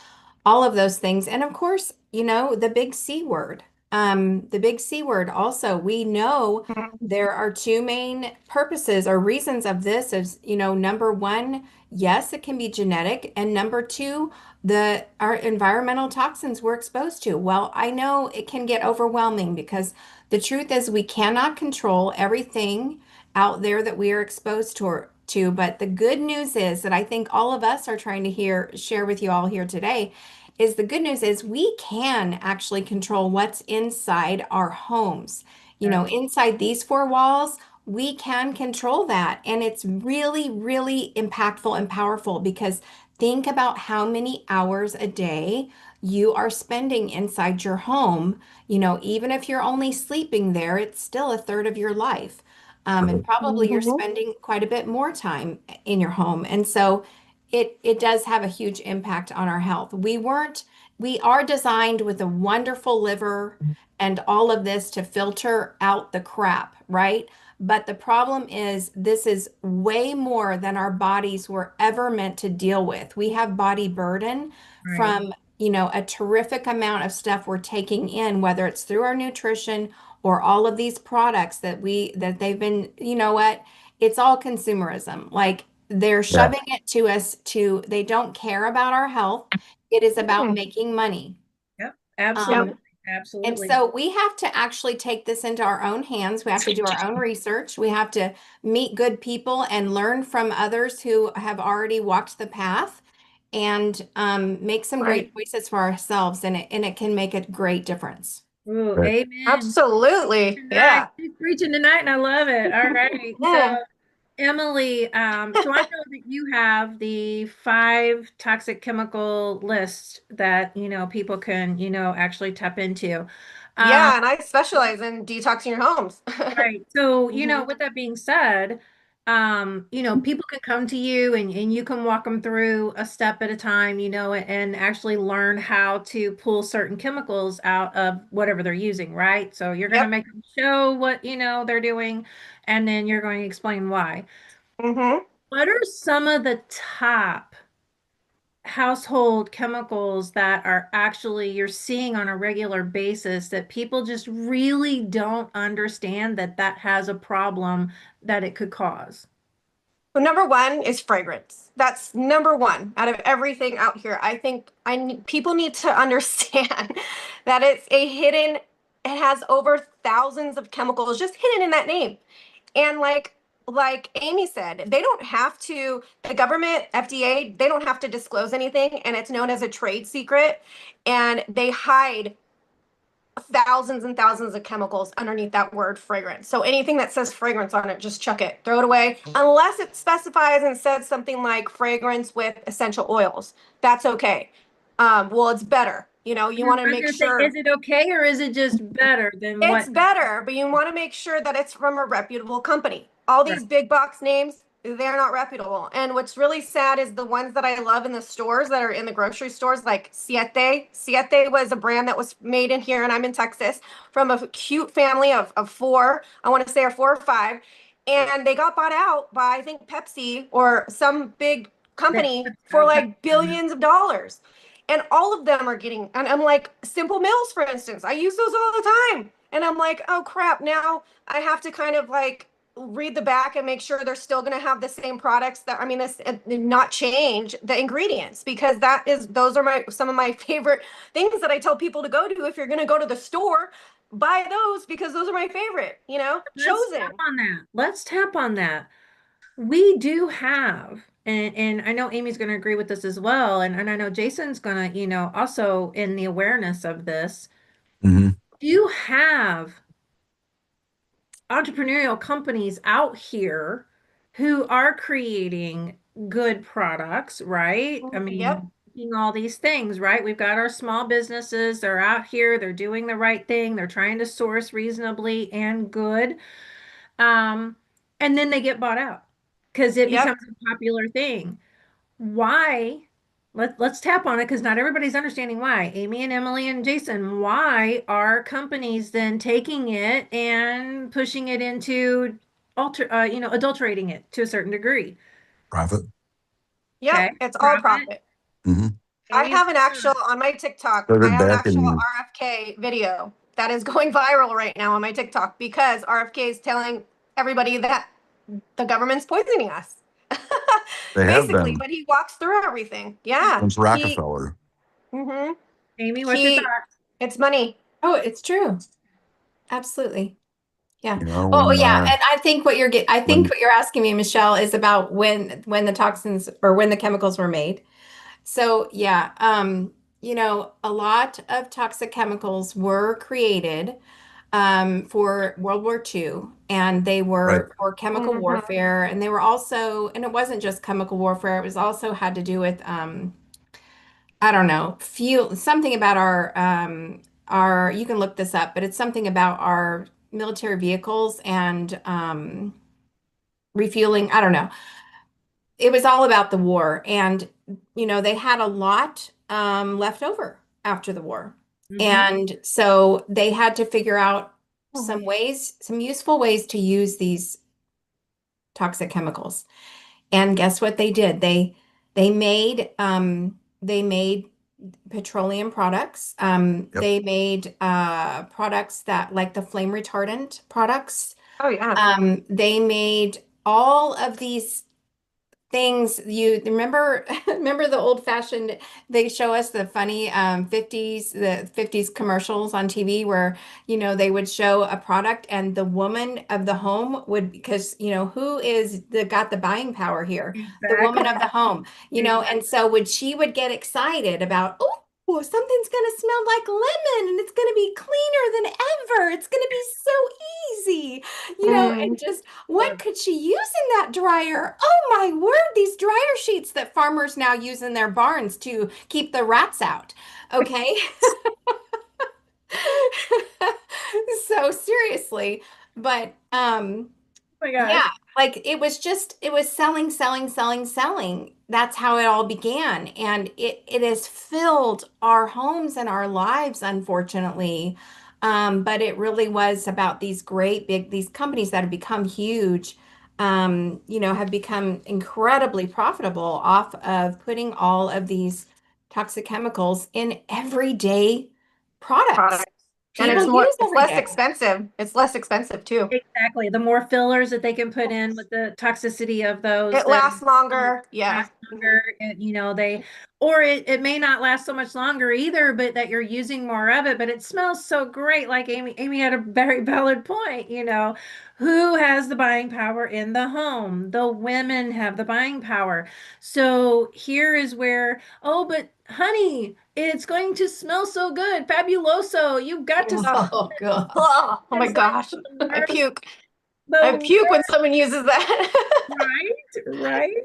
[SPEAKER 4] all of those things. And of course, the big C word. The big C word also, we know there are two main purposes or reasons of this is, number one, yes, it can be genetic. And number two, our environmental toxins we're exposed to. Well, I know it can get overwhelming because the truth is we cannot control everything out there that we are exposed to. But the good news is that I think all of us are trying to share with you all here today is the good news is we can actually control what's inside our homes.
[SPEAKER 2] Right.
[SPEAKER 4] Inside these four walls, we can control that. And it's really, really impactful and powerful because think about how many hours a day you are spending inside your home. Even if you're only sleeping there, it's still a third of your life. And
[SPEAKER 5] Right.
[SPEAKER 4] probably you're
[SPEAKER 3] Mhm.
[SPEAKER 4] spending quite a bit more time in your home. And so it does have a huge impact on our health. We are designed with a wonderful liver and all of this to filter out the crap, right? But the problem is this is way more than our bodies were ever meant to deal with. We have body burden
[SPEAKER 2] Right.
[SPEAKER 4] from, a terrific amount of stuff we're taking in, whether it's through our nutrition or all of these products that they've been, it's all consumerism. Like they're
[SPEAKER 5] Yeah.
[SPEAKER 4] shoving it to us they don't care about our health. It is about
[SPEAKER 3] Mhm.
[SPEAKER 4] making money.
[SPEAKER 2] Yep.
[SPEAKER 4] Um,
[SPEAKER 2] Absolutely.
[SPEAKER 4] and
[SPEAKER 2] Absolutely.
[SPEAKER 4] so we have to actually take this into our own hands. We have to do our own research. We have to meet good people and learn from others who have already walked the path and make some
[SPEAKER 3] Right.
[SPEAKER 4] great choices for ourselves. And it can make a great difference.
[SPEAKER 2] Ooh,
[SPEAKER 5] Right.
[SPEAKER 2] amen.
[SPEAKER 3] Absolutely.
[SPEAKER 2] Tonight.
[SPEAKER 3] Yeah.
[SPEAKER 2] She's preaching tonight, and I love it. All right. So,
[SPEAKER 3] Mhm.
[SPEAKER 2] Emily, so I know that you have the 5 toxic chemical list that, people can, actually tap into. Um,
[SPEAKER 3] Yeah, and I specialize in detoxing your homes.
[SPEAKER 2] right. So,
[SPEAKER 3] Mhm.
[SPEAKER 2] with that being said, people can come to you and you can walk them through a step at a time, and actually learn how to pull certain chemicals out of whatever they're using, right? So you're going to
[SPEAKER 3] Yep.
[SPEAKER 2] make them show what, they're doing, and then you're going to explain why.
[SPEAKER 3] Hmm.
[SPEAKER 2] What are some of the top household chemicals that are actually you're seeing on a regular basis that people just really don't understand that has a problem that it could cause?
[SPEAKER 3] Well, number one is fragrance. That's number one out of everything out here. I think people need to understand that it's a hidden. It has over thousands of chemicals just hidden in that name, and like Amy said, they don't have to. The government, FDA, they don't have to disclose anything, and it's known as a trade secret, and they hide thousands and thousands of chemicals underneath that word fragrance. So anything that says fragrance on it, just chuck it, throw it away, unless it specifies and says something like fragrance with essential oils. That's okay. Well, it's better. You want to
[SPEAKER 2] I was
[SPEAKER 3] make
[SPEAKER 2] gonna say, is
[SPEAKER 3] sure
[SPEAKER 2] it okay or is it just better than
[SPEAKER 3] it's
[SPEAKER 2] what?
[SPEAKER 3] better, but you want to make sure that it's from a reputable company. All
[SPEAKER 2] Right.
[SPEAKER 3] these big box names, they're not reputable. And what's really sad is the ones that I love in the stores that are in the grocery stores, like Siete. Siete was a brand that was made in here, and I'm in Texas, from a cute family of four. I want to say are four or five. And they got bought out by, I think, Pepsi or some big
[SPEAKER 2] Yeah,
[SPEAKER 3] company for
[SPEAKER 2] Pepsi
[SPEAKER 3] like
[SPEAKER 2] done that.
[SPEAKER 3] billions of dollars. And all of them are getting, and I'm like, Simple Mills, for instance, I use those all the time. And I'm like, oh crap, now I have to kind of like read the back and make sure they're still going to have the same products that, I mean, this not change the ingredients, because those are some of my favorite things that I tell people to go to. If you're going to go to the store, buy those, because those are my favorite,
[SPEAKER 2] Let's tap
[SPEAKER 3] chosen.
[SPEAKER 2] on that. Let's tap on that. We do have, and I know Amy's going to agree with this as well, and I know Jason's going to, also in the awareness of this,
[SPEAKER 5] Hmm.
[SPEAKER 2] you have entrepreneurial companies out here who are creating good products, right? I
[SPEAKER 3] Yep.
[SPEAKER 2] mean, making all these things, right? We've got our small businesses, they're out here, they're doing the right thing, they're trying to source reasonably and good. Um, and then they get bought out because it
[SPEAKER 3] Yep.
[SPEAKER 2] becomes a popular thing. Why? Let's tap on it because not everybody's understanding why. Amy and Emily and Jason, why are companies then taking it and pushing it into adulterating it to a certain degree?
[SPEAKER 5] Profit.
[SPEAKER 3] Yep.
[SPEAKER 2] Okay,
[SPEAKER 3] It's all
[SPEAKER 2] profit.
[SPEAKER 3] profit.
[SPEAKER 5] Hmm.
[SPEAKER 3] I
[SPEAKER 2] Amy,
[SPEAKER 3] have an actual on my TikTok. I
[SPEAKER 5] Started
[SPEAKER 3] have an
[SPEAKER 5] back
[SPEAKER 3] actual
[SPEAKER 5] in.
[SPEAKER 3] RFK video that is going viral right now on my TikTok, because RFK is telling everybody that the government's poisoning us.
[SPEAKER 5] They have
[SPEAKER 3] Basically,
[SPEAKER 5] been
[SPEAKER 3] but he walks through everything. Yeah.
[SPEAKER 5] since Rockefeller.
[SPEAKER 3] Mm-hmm.
[SPEAKER 2] Amy, what's your
[SPEAKER 3] He,
[SPEAKER 2] thought?
[SPEAKER 3] it's money.
[SPEAKER 4] Oh, it's true. Absolutely. Yeah.
[SPEAKER 5] You know,
[SPEAKER 4] Oh, yeah. And I think
[SPEAKER 5] when
[SPEAKER 4] what you're asking me, Michelle, is about when the toxins or when the chemicals were made. So, yeah, a lot of toxic chemicals were created for World War II, and they
[SPEAKER 5] right,
[SPEAKER 4] were for chemical
[SPEAKER 3] Mm-hmm.
[SPEAKER 4] warfare, and they were also, and it wasn't just chemical warfare, it was also had to do with I don't know, fuel, something about our, you can look this up, but it's something about our military vehicles and refueling. I don't know. It was all about the war. And, they had a lot left over after the war.
[SPEAKER 2] Mm-hmm.
[SPEAKER 4] And so they had to figure out some useful ways to use these toxic chemicals. And guess what they did? They made petroleum products.
[SPEAKER 5] yep,
[SPEAKER 4] They made products that like the flame retardant products.
[SPEAKER 3] Oh yeah.
[SPEAKER 4] They made all of these things. You remember remember the old fashioned, they show us the funny 50s commercials on TV where they would show a product and the woman of the home would, because who is the got the buying power here, the woman
[SPEAKER 2] Exactly.
[SPEAKER 4] of the home, and so she would get excited about, oh, something's going to smell like lemon and it's going to be cleaner than ever, it's going to be so easy, and
[SPEAKER 3] Mm.
[SPEAKER 4] just what could she use in that dryer? Oh my word, these dryer sheets that farmers now use in their barns to keep the rats out. Okay. So seriously, but
[SPEAKER 2] Oh my
[SPEAKER 4] yeah,
[SPEAKER 2] gosh.
[SPEAKER 4] like it was selling, selling, selling, selling. That's how it all began. And it has filled our homes and our lives, unfortunately. But it really was about these great big, these companies that have become huge, have become incredibly profitable off of putting all of these toxic chemicals in everyday products
[SPEAKER 3] Products. And
[SPEAKER 4] people use
[SPEAKER 3] it's
[SPEAKER 4] every
[SPEAKER 3] less
[SPEAKER 4] day.
[SPEAKER 3] expensive. It's less expensive too.
[SPEAKER 2] Exactly. The more fillers that they can put in with the toxicity of those,
[SPEAKER 3] It
[SPEAKER 2] that
[SPEAKER 3] lasts longer. Yeah.
[SPEAKER 2] last longer. And, or it may not last so much longer either, but that you're using more of it, but it smells so great. Like Amy had a very valid point, who has the buying power in the home? The women have the buying power. So here is where, oh, but honey, it's going to smell so good. Fabuloso. You've got to smell
[SPEAKER 4] Oh God.
[SPEAKER 3] Oh my
[SPEAKER 2] it's like
[SPEAKER 3] gosh.
[SPEAKER 2] the
[SPEAKER 3] I
[SPEAKER 2] worst,
[SPEAKER 3] puke. I
[SPEAKER 2] the
[SPEAKER 3] puke when someone uses that.
[SPEAKER 2] right, right.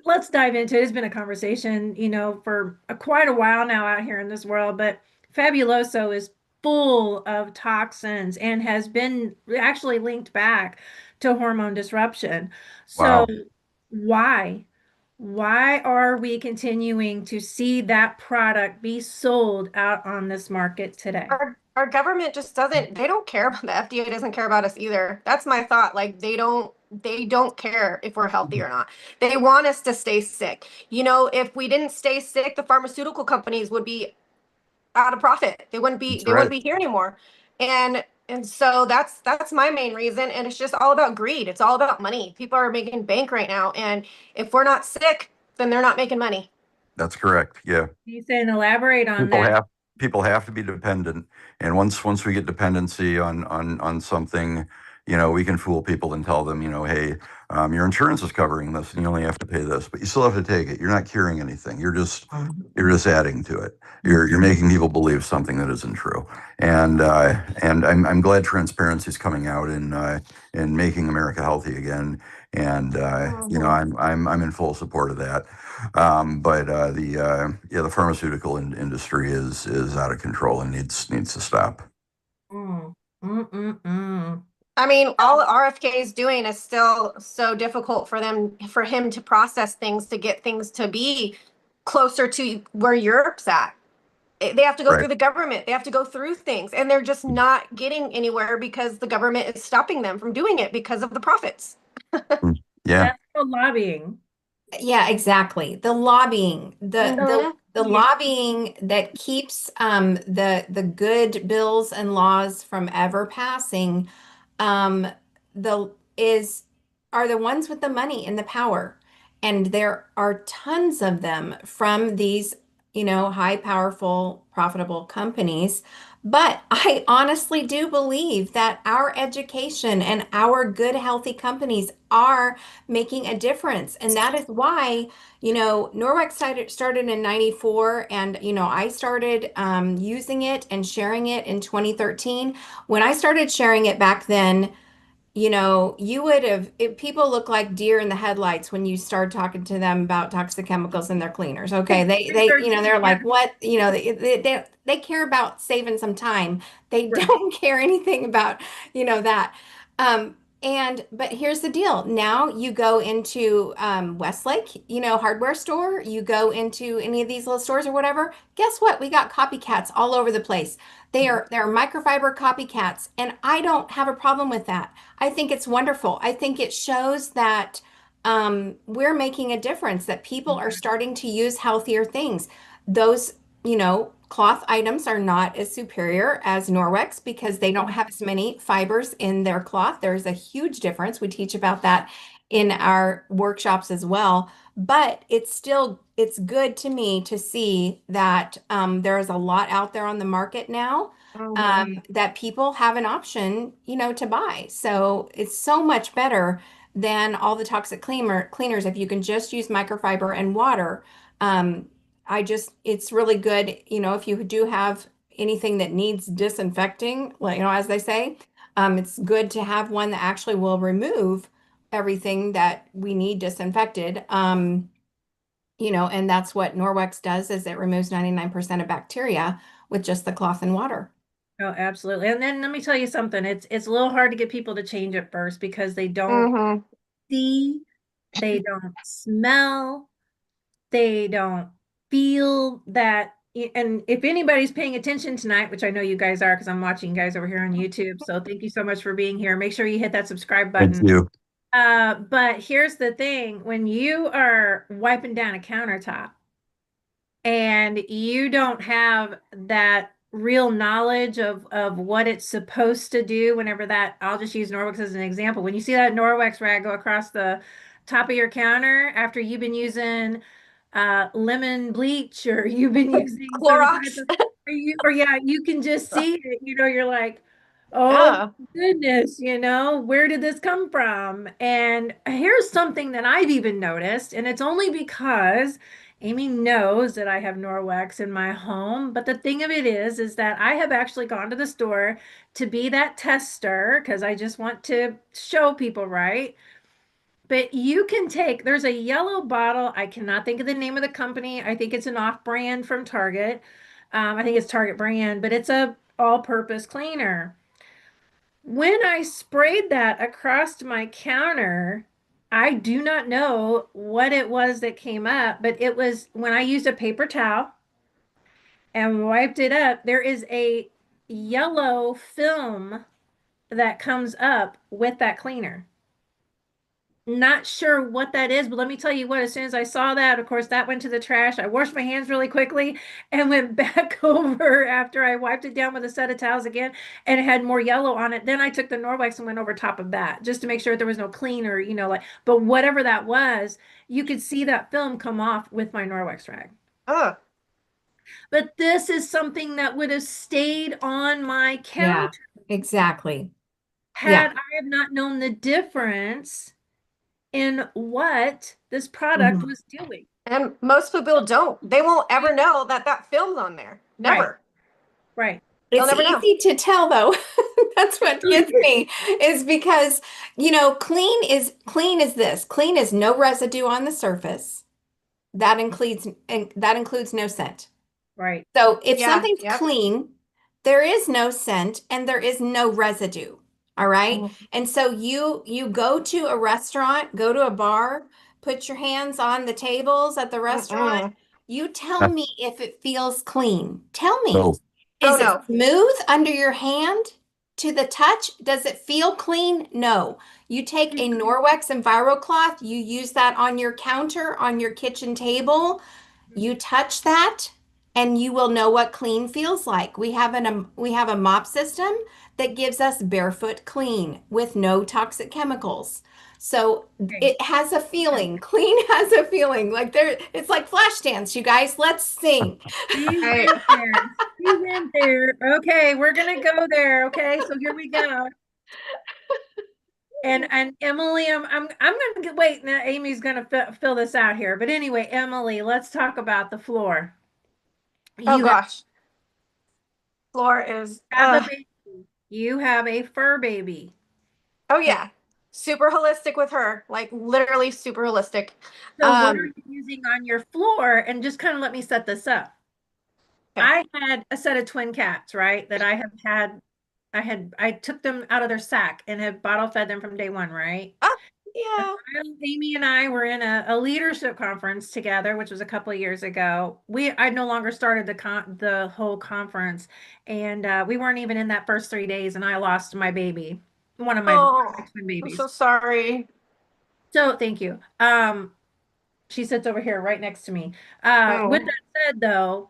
[SPEAKER 2] Let's dive into it. It's been a conversation, for quite a while now out here in this world, but Fabuloso is full of toxins and has been actually linked back to hormone disruption. So
[SPEAKER 5] wow.
[SPEAKER 2] why? Why are we continuing to see that product be sold out on this market today?
[SPEAKER 3] our government just doesn't, they don't care about, the FDA doesn't care about us either. That's my thought. Like they don't care if we're healthy or not. They want us to stay sick. You know, if we didn't stay sick, the pharmaceutical companies would be out of profit. They wouldn't be
[SPEAKER 5] That's
[SPEAKER 3] they wouldn't
[SPEAKER 5] right.
[SPEAKER 3] be here anymore. And so that's my main reason. And it's just all about greed. It's all about money. People are making bank right now. And if we're not sick, then they're not making money.
[SPEAKER 5] That's correct. Yeah.
[SPEAKER 2] You saying elaborate on
[SPEAKER 5] People
[SPEAKER 2] that.
[SPEAKER 5] have people have to be dependent, and once we get dependency on something, we can fool people and tell them, hey, your insurance is covering this, and you only have to pay this, but you still have to take it. You're not curing anything. You're just adding to it. You're making people believe something that isn't true. And I'm glad transparency is coming out and making America healthy again. And I'm in full support of that. But the pharmaceutical industry is out of control and needs to stop.
[SPEAKER 2] Mm, mm, mm, mm.
[SPEAKER 3] I mean, all RFK is doing is still so difficult for him to process things, to get things to be closer to where Europe's at. They have to go
[SPEAKER 5] Right.
[SPEAKER 3] through the government. They have to go through things, and they're just not getting anywhere because the government is stopping them from doing it because of the profits.
[SPEAKER 5] Yeah.
[SPEAKER 2] That's called lobbying.
[SPEAKER 4] Yeah, exactly. The lobbying,
[SPEAKER 3] Mhm.
[SPEAKER 4] the lobbying that keeps the good bills and laws from ever passing, um, the is are the ones with the money and the power. And there are tons of them from these, high, powerful, profitable companies. But I honestly do believe that our education and our good, healthy companies are making a difference. And that is why, Norwex started in 94, and, I started using it and sharing it in 2013. When I started sharing it back then, you would have, people look like deer in the headlights when you start talking to them about toxic chemicals in their cleaners. Okay. They're like, what, they care about saving some time. They
[SPEAKER 2] Right.
[SPEAKER 4] don't care anything about, that. But here's the deal. Now you go into Westlake, hardware store, you go into any of these little stores or whatever. Guess what? We got copycats all over the place. They're microfiber copycats, and I don't have a problem with that. I think it's wonderful. I think it shows that we're making a difference, that people are starting to use healthier things. Those, cloth items are not as superior as Norwex because they don't have as many fibers in their cloth. There's a huge difference. We teach about that in our workshops as well. But it's good to me to see that there is a lot out there on the market now,
[SPEAKER 3] Mhm.
[SPEAKER 4] that people have an option, to buy. So it's so much better than all the toxic cleaners if you can just use microfiber and water. Um, it's really good, if you do have anything that needs disinfecting, like, as they say, it's good to have one that actually will remove everything that we need disinfected. And that's what Norwex does, is it removes 99% of bacteria with just the cloth and water.
[SPEAKER 2] Oh, absolutely. And then let me tell you something. It's a little hard to get people to change at first because they don't
[SPEAKER 3] Mhm.
[SPEAKER 2] see, they don't smell, they don't feel that. And if anybody's paying attention tonight, which I know you guys are because I'm watching you guys over here on YouTube, so thank you so much for being here. Make sure you hit that subscribe
[SPEAKER 5] Thank
[SPEAKER 2] button.
[SPEAKER 5] you.
[SPEAKER 2] But here's the thing, when you are wiping down a countertop and you don't have that real knowledge of what it's supposed to do, whenever that, I'll just use Norwex as an example. When you see that Norwex rag go across the top of your counter after you've been using lemon bleach, or you've been using some type
[SPEAKER 3] Clorox.
[SPEAKER 2] of, or yeah, you can just see it, you're like, oh
[SPEAKER 3] Yeah.
[SPEAKER 2] goodness, where did this come from? And here's something that I've even noticed, and it's only because Amy knows that I have Norwex in my home. But the thing of it is that I have actually gone to the store to be that tester because I just want to show people, right? But you can there's a yellow bottle. I cannot think of the name of the company. I think it's an off-brand from Target. I think it's Target brand, but it's a all-purpose cleaner. When I sprayed that across my counter, I do not know what it was that came up, but it was when I used a paper towel and wiped it up, there is a yellow film that comes up with that cleaner. Not sure what that is, but let me tell you what, as soon as I saw that, of course, that went to the trash. I washed my hands really quickly and went back over after I wiped it down with a set of towels again, and it had more yellow on it. Then I took the Norwex and went over top of that just to make sure there was no cleaner, like, but whatever that was, you could see that film come off with my Norwex rag.
[SPEAKER 3] Ugh.
[SPEAKER 2] But this is something that would have stayed on my
[SPEAKER 4] Yeah,
[SPEAKER 2] counter
[SPEAKER 4] exactly.
[SPEAKER 2] had I have not known the difference in what this product
[SPEAKER 4] Mhm.
[SPEAKER 2] was doing.
[SPEAKER 3] And most people don't. They won't ever know that that film's on there. Never.
[SPEAKER 2] Right.
[SPEAKER 3] They'll
[SPEAKER 4] It's
[SPEAKER 3] never know.
[SPEAKER 4] easy to tell though. That's what gets me is because, clean is this. Clean is no residue on the surface. That includes no scent.
[SPEAKER 2] Right.
[SPEAKER 4] So if
[SPEAKER 3] Yeah.
[SPEAKER 4] something's
[SPEAKER 3] Yep.
[SPEAKER 4] clean, there is no scent and there is no residue. All right.
[SPEAKER 3] Mhm.
[SPEAKER 4] And so you go to a restaurant, go to a bar, put your hands on the tables at the restaurant.
[SPEAKER 3] Mm-mm.
[SPEAKER 4] You tell me if it feels clean. Tell me.
[SPEAKER 5] No,
[SPEAKER 3] Oh
[SPEAKER 4] Is it
[SPEAKER 3] no.
[SPEAKER 4] smooth under your hand to the touch? Does it feel clean? No. You take a Norwex EnviroCloth, you use that on your counter, on your kitchen table. You touch that and you will know what clean feels like. We have a mop system that gives us barefoot clean with no toxic chemicals. So
[SPEAKER 2] Okay.
[SPEAKER 4] it has a feeling. Clean has a feeling. Like it's like flash dance, you guys. Let's sing.
[SPEAKER 2] She
[SPEAKER 3] I
[SPEAKER 2] went there. She went there. Okay, we're gonna go there. Okay, so here we go. And Emily, I'm gonna wait. Now Amy's gonna fill this out here. But anyway, Emily, let's talk about the floor.
[SPEAKER 3] oh
[SPEAKER 2] You
[SPEAKER 3] gosh. Floor is
[SPEAKER 2] have a baby. You have a fur baby.
[SPEAKER 3] oh yeah. Super holistic with her. Like literally super holistic.
[SPEAKER 2] So what are you using on your floor? And just kind of let me set this up.
[SPEAKER 3] Okay.
[SPEAKER 2] I had a set of twin cats, right? That I have had. I took them out of their sack and have bottle fed them from day one, right?
[SPEAKER 3] Ah, yeah.
[SPEAKER 2] Amy and I were in a leadership conference together, which was a couple of years ago. I no longer started the whole conference, and we weren't even in that first 3 days, and I lost my baby, one of my
[SPEAKER 3] Oh,
[SPEAKER 2] twin
[SPEAKER 3] I'm so
[SPEAKER 2] babies.
[SPEAKER 3] sorry.
[SPEAKER 2] So thank you. She sits over here right next to me. With
[SPEAKER 3] Mm.
[SPEAKER 2] that said, though,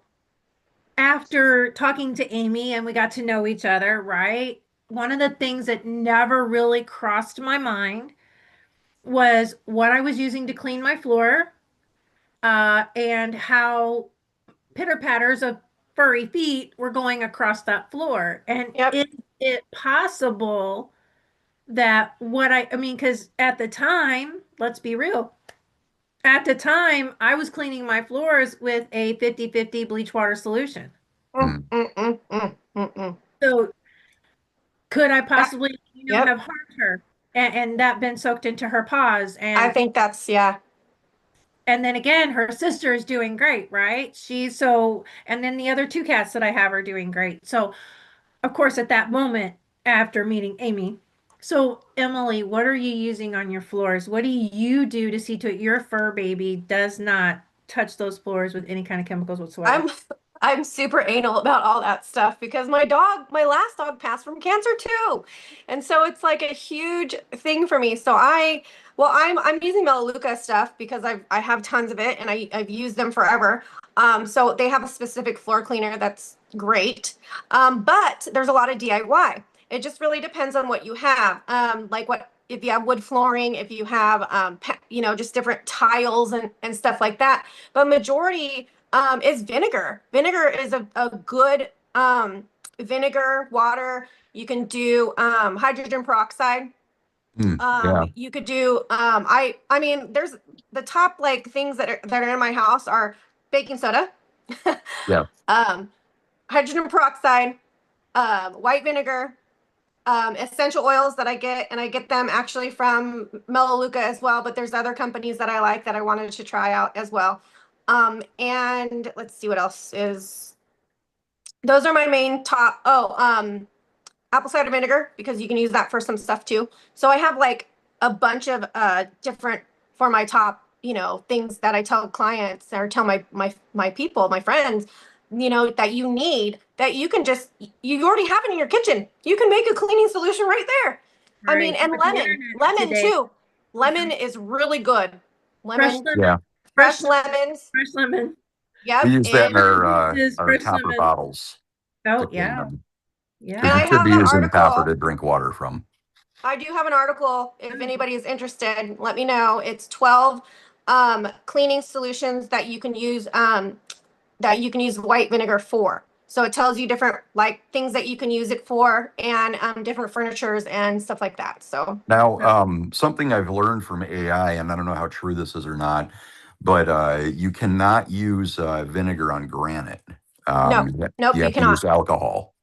[SPEAKER 2] after talking to Amy and we got to know each other, right? One of the things that never really crossed my mind was what I was using to clean my floor, and how pitter patters of furry feet were going across that floor. And
[SPEAKER 3] Yep.
[SPEAKER 2] is it possible that I mean, because at the time, let's be real, at the time, I was cleaning my floors with a 50-50 bleach water solution.
[SPEAKER 3] Mm, mm, mm, mm, mm, mm.
[SPEAKER 2] So could I
[SPEAKER 3] Yeah.
[SPEAKER 2] possibly,
[SPEAKER 3] Yep.
[SPEAKER 2] have harmed her and that been soaked into her paws?
[SPEAKER 3] I think that's yeah.
[SPEAKER 2] And then again, her sister is doing great, right? And then the other two cats that I have are doing great. So, of course, at that moment, after meeting Amy, so Emily, what are you using on your floors? What do you do to see to it your fur baby does not touch those floors with any kind of chemicals whatsoever?
[SPEAKER 3] I'm I'm super anal about all that stuff because my last dog passed from cancer too. And so it's like a huge thing for me. So I'm using Melaleuca stuff because I have tons of it and I've used them forever. So they have a specific floor cleaner that's great. But there's a lot of DIY. It just really depends on what you have. Like what if you have wood flooring, if you have just different tiles and stuff like that. But majority is vinegar. Vinegar is a good vinegar, water. You can do hydrogen peroxide.
[SPEAKER 5] yeah,
[SPEAKER 3] You could do I mean there's the top like things that are in my house are baking soda,
[SPEAKER 5] yeah.
[SPEAKER 3] um, hydrogen peroxide, white vinegar, essential oils that I get, and I get them actually from Melaleuca as well. But there's other companies that I like that I wanted to try out as well. And let's see what else is. Those are my main top. Oh, apple cider vinegar because you can use that for some stuff too. So I have like a bunch of different for my top, things that I tell clients or tell my people, my friends that you need, that you can just, you already have it in your kitchen. You can make a cleaning solution right there. I mean,
[SPEAKER 2] Right.
[SPEAKER 3] and
[SPEAKER 2] With the
[SPEAKER 3] lemon
[SPEAKER 2] internet today.
[SPEAKER 3] too. Lemon is really good.
[SPEAKER 2] Fresh
[SPEAKER 3] Lemon,
[SPEAKER 2] lemon.
[SPEAKER 5] Yeah,
[SPEAKER 2] Fresh
[SPEAKER 3] fresh
[SPEAKER 2] lemon.
[SPEAKER 3] lemons.
[SPEAKER 2] Fresh lemon.
[SPEAKER 5] we
[SPEAKER 3] Yep.
[SPEAKER 5] use that in
[SPEAKER 3] And
[SPEAKER 2] Is
[SPEAKER 5] our
[SPEAKER 2] fresh
[SPEAKER 5] copper
[SPEAKER 2] lemon.
[SPEAKER 5] bottles to
[SPEAKER 2] Oh,
[SPEAKER 5] clean
[SPEAKER 2] yeah.
[SPEAKER 5] them
[SPEAKER 2] Yeah.
[SPEAKER 5] because
[SPEAKER 3] I
[SPEAKER 5] you should
[SPEAKER 3] have
[SPEAKER 5] be
[SPEAKER 3] an
[SPEAKER 5] using copper
[SPEAKER 3] article.
[SPEAKER 5] to drink water from.
[SPEAKER 3] I do have an article. If anybody is interested, let me know. It's 12 cleaning solutions that you can use white vinegar for. So it tells you different like things that you can use it for, and different furnitures and stuff like that. So
[SPEAKER 5] Now, something I've learned from AI, and I don't know how true this is or not, but you cannot use vinegar on granite.
[SPEAKER 3] no, nope,
[SPEAKER 5] You
[SPEAKER 3] you
[SPEAKER 5] have to use
[SPEAKER 3] cannot.
[SPEAKER 5] alcohol.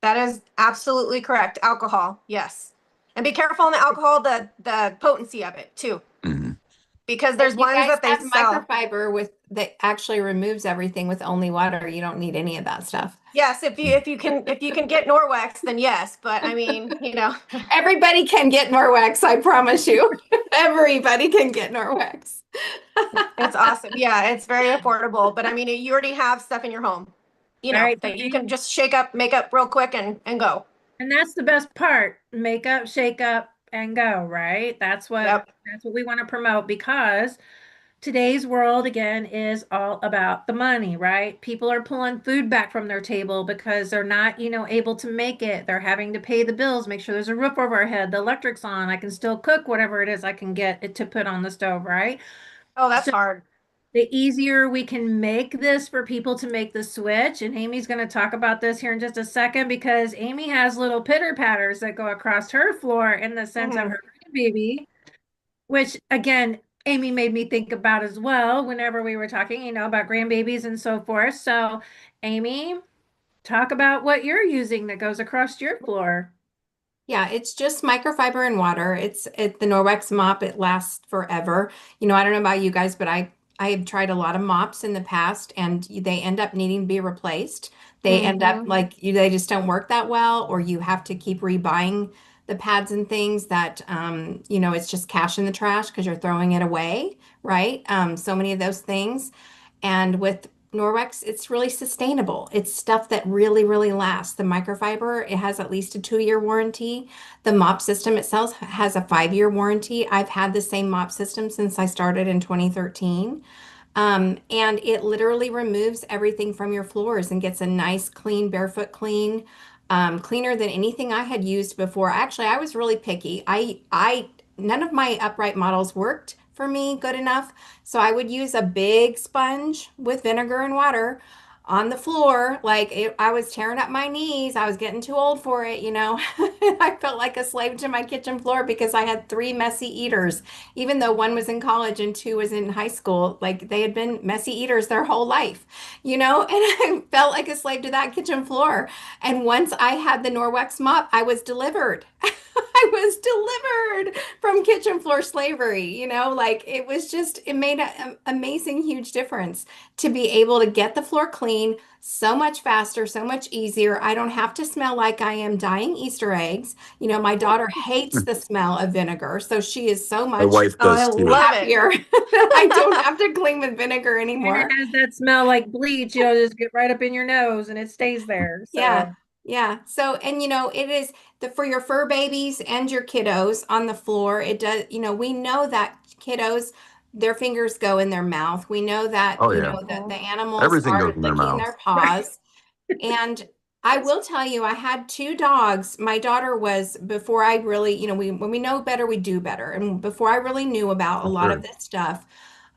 [SPEAKER 3] That is absolutely correct. Alcohol, yes. And be careful on the alcohol, the potency of it too.
[SPEAKER 5] Mhm.
[SPEAKER 3] Because
[SPEAKER 4] If
[SPEAKER 3] there's
[SPEAKER 4] you
[SPEAKER 3] ones
[SPEAKER 4] guys
[SPEAKER 3] that they
[SPEAKER 4] have
[SPEAKER 3] sell.
[SPEAKER 4] microfiber with that actually removes everything with only water, you don't need any of that stuff.
[SPEAKER 3] Yes, if you can get Norwex, then yes. But I mean,
[SPEAKER 4] Everybody can get Norwex, I promise you. Everybody can get Norwex.
[SPEAKER 3] it's awesome. Yeah, it's very affordable. But I mean, you already have stuff in your home,
[SPEAKER 2] All right.
[SPEAKER 3] that you can just shake up, make up real quick and go.
[SPEAKER 2] And that's the best part. Make up, shake up, and go, right?
[SPEAKER 3] Yep.
[SPEAKER 2] That's what we want to promote, because today's world again is all about the money, right? People are pulling food back from their table because they're not, able to make it. They're having to pay the bills, make sure there's a roof over our head, the electric's on, I can still cook whatever it is I can get it to put on the stove, right?
[SPEAKER 3] Oh, that's
[SPEAKER 2] So
[SPEAKER 3] hard.
[SPEAKER 2] the easier we can make this for people to make the switch, and Amy's going to talk about this here in just a second, because Amy has little pitter patters that go across her floor in the sense of
[SPEAKER 3] Mhm.
[SPEAKER 2] her baby, which again, Amy made me think about as well whenever we were talking, about grandbabies and so forth. So, Amy, talk about what you're using that goes across your floor.
[SPEAKER 4] Yeah, it's just microfiber and water. The Norwex mop. It lasts forever. I don't know about you guys, but I have tried a lot of mops in the past, and they end up needing to be replaced. They end up
[SPEAKER 3] Mhm.
[SPEAKER 4] like they just don't work that well, or you have to keep rebuying the pads and things that it's just cash in the trash because you're throwing it away, right? So many of those things. And with Norwex, it's really sustainable. It's stuff that really, really lasts. The microfiber, it has at least a 2-year warranty. The mop system itself has a 5-year warranty. I've had the same mop system since I started in 2013. And it literally removes everything from your floors and gets a nice, clean, barefoot clean, cleaner than anything I had used before. Actually, I was really picky. None of my upright models worked for me good enough. So I would use a big sponge with vinegar and water on the floor. I was tearing up my knees. I was getting too old for it. I felt like a slave to my kitchen floor because I had 3 messy eaters, even though one was in college and 2 was in high school. Like they had been messy eaters their whole life, and I felt like a slave to that kitchen floor. And once I had the Norwex mop, I was delivered. I was delivered from kitchen floor slavery. Like it made an amazing, huge difference to be able to get the floor clean so much faster, so much easier. I don't have to smell like I am dyeing Easter eggs. My daughter hates the smell of vinegar, so she is so
[SPEAKER 5] My
[SPEAKER 4] much
[SPEAKER 5] wife
[SPEAKER 3] Oh, I
[SPEAKER 5] does too.
[SPEAKER 3] love it.
[SPEAKER 4] happier that I don't have to clean with vinegar
[SPEAKER 2] And it
[SPEAKER 4] anymore.
[SPEAKER 2] has that smell like bleach, just get right up in your nose and it stays there.
[SPEAKER 4] Yeah.
[SPEAKER 2] So,
[SPEAKER 4] Yeah. So, and it is for your fur babies and your kiddos on the floor. It does, we know that kiddos, their fingers go in their mouth. We know that,
[SPEAKER 5] Oh yeah,
[SPEAKER 4] that the
[SPEAKER 3] Mhm.
[SPEAKER 4] animals
[SPEAKER 5] everything goes
[SPEAKER 4] are
[SPEAKER 5] in their
[SPEAKER 4] licking
[SPEAKER 5] mouth.
[SPEAKER 4] their
[SPEAKER 2] right.
[SPEAKER 4] paws. And I will tell you, I had 2 dogs. My daughter was, before I really, when we know better, we do better. And before I really knew about a
[SPEAKER 5] For
[SPEAKER 4] lot of
[SPEAKER 5] sure.
[SPEAKER 4] this stuff,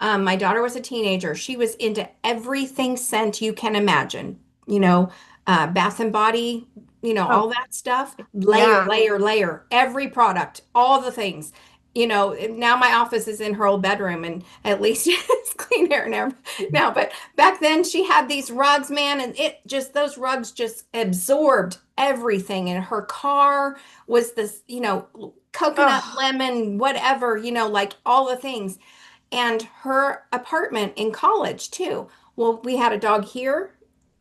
[SPEAKER 4] my daughter was a teenager. She was into everything scent you can imagine, you know, Bath and Body,
[SPEAKER 3] Oh,
[SPEAKER 4] all that stuff, layer,
[SPEAKER 3] yeah.
[SPEAKER 4] layer, layer, every product, all the things. Now my office is in her old bedroom, and at least it's clean air now. But back then she had these rugs, man, and those rugs just absorbed everything. And her car was this, coconut,
[SPEAKER 3] Oh,
[SPEAKER 4] lemon, whatever, like all the things. And her apartment in college too. Well, we had a dog here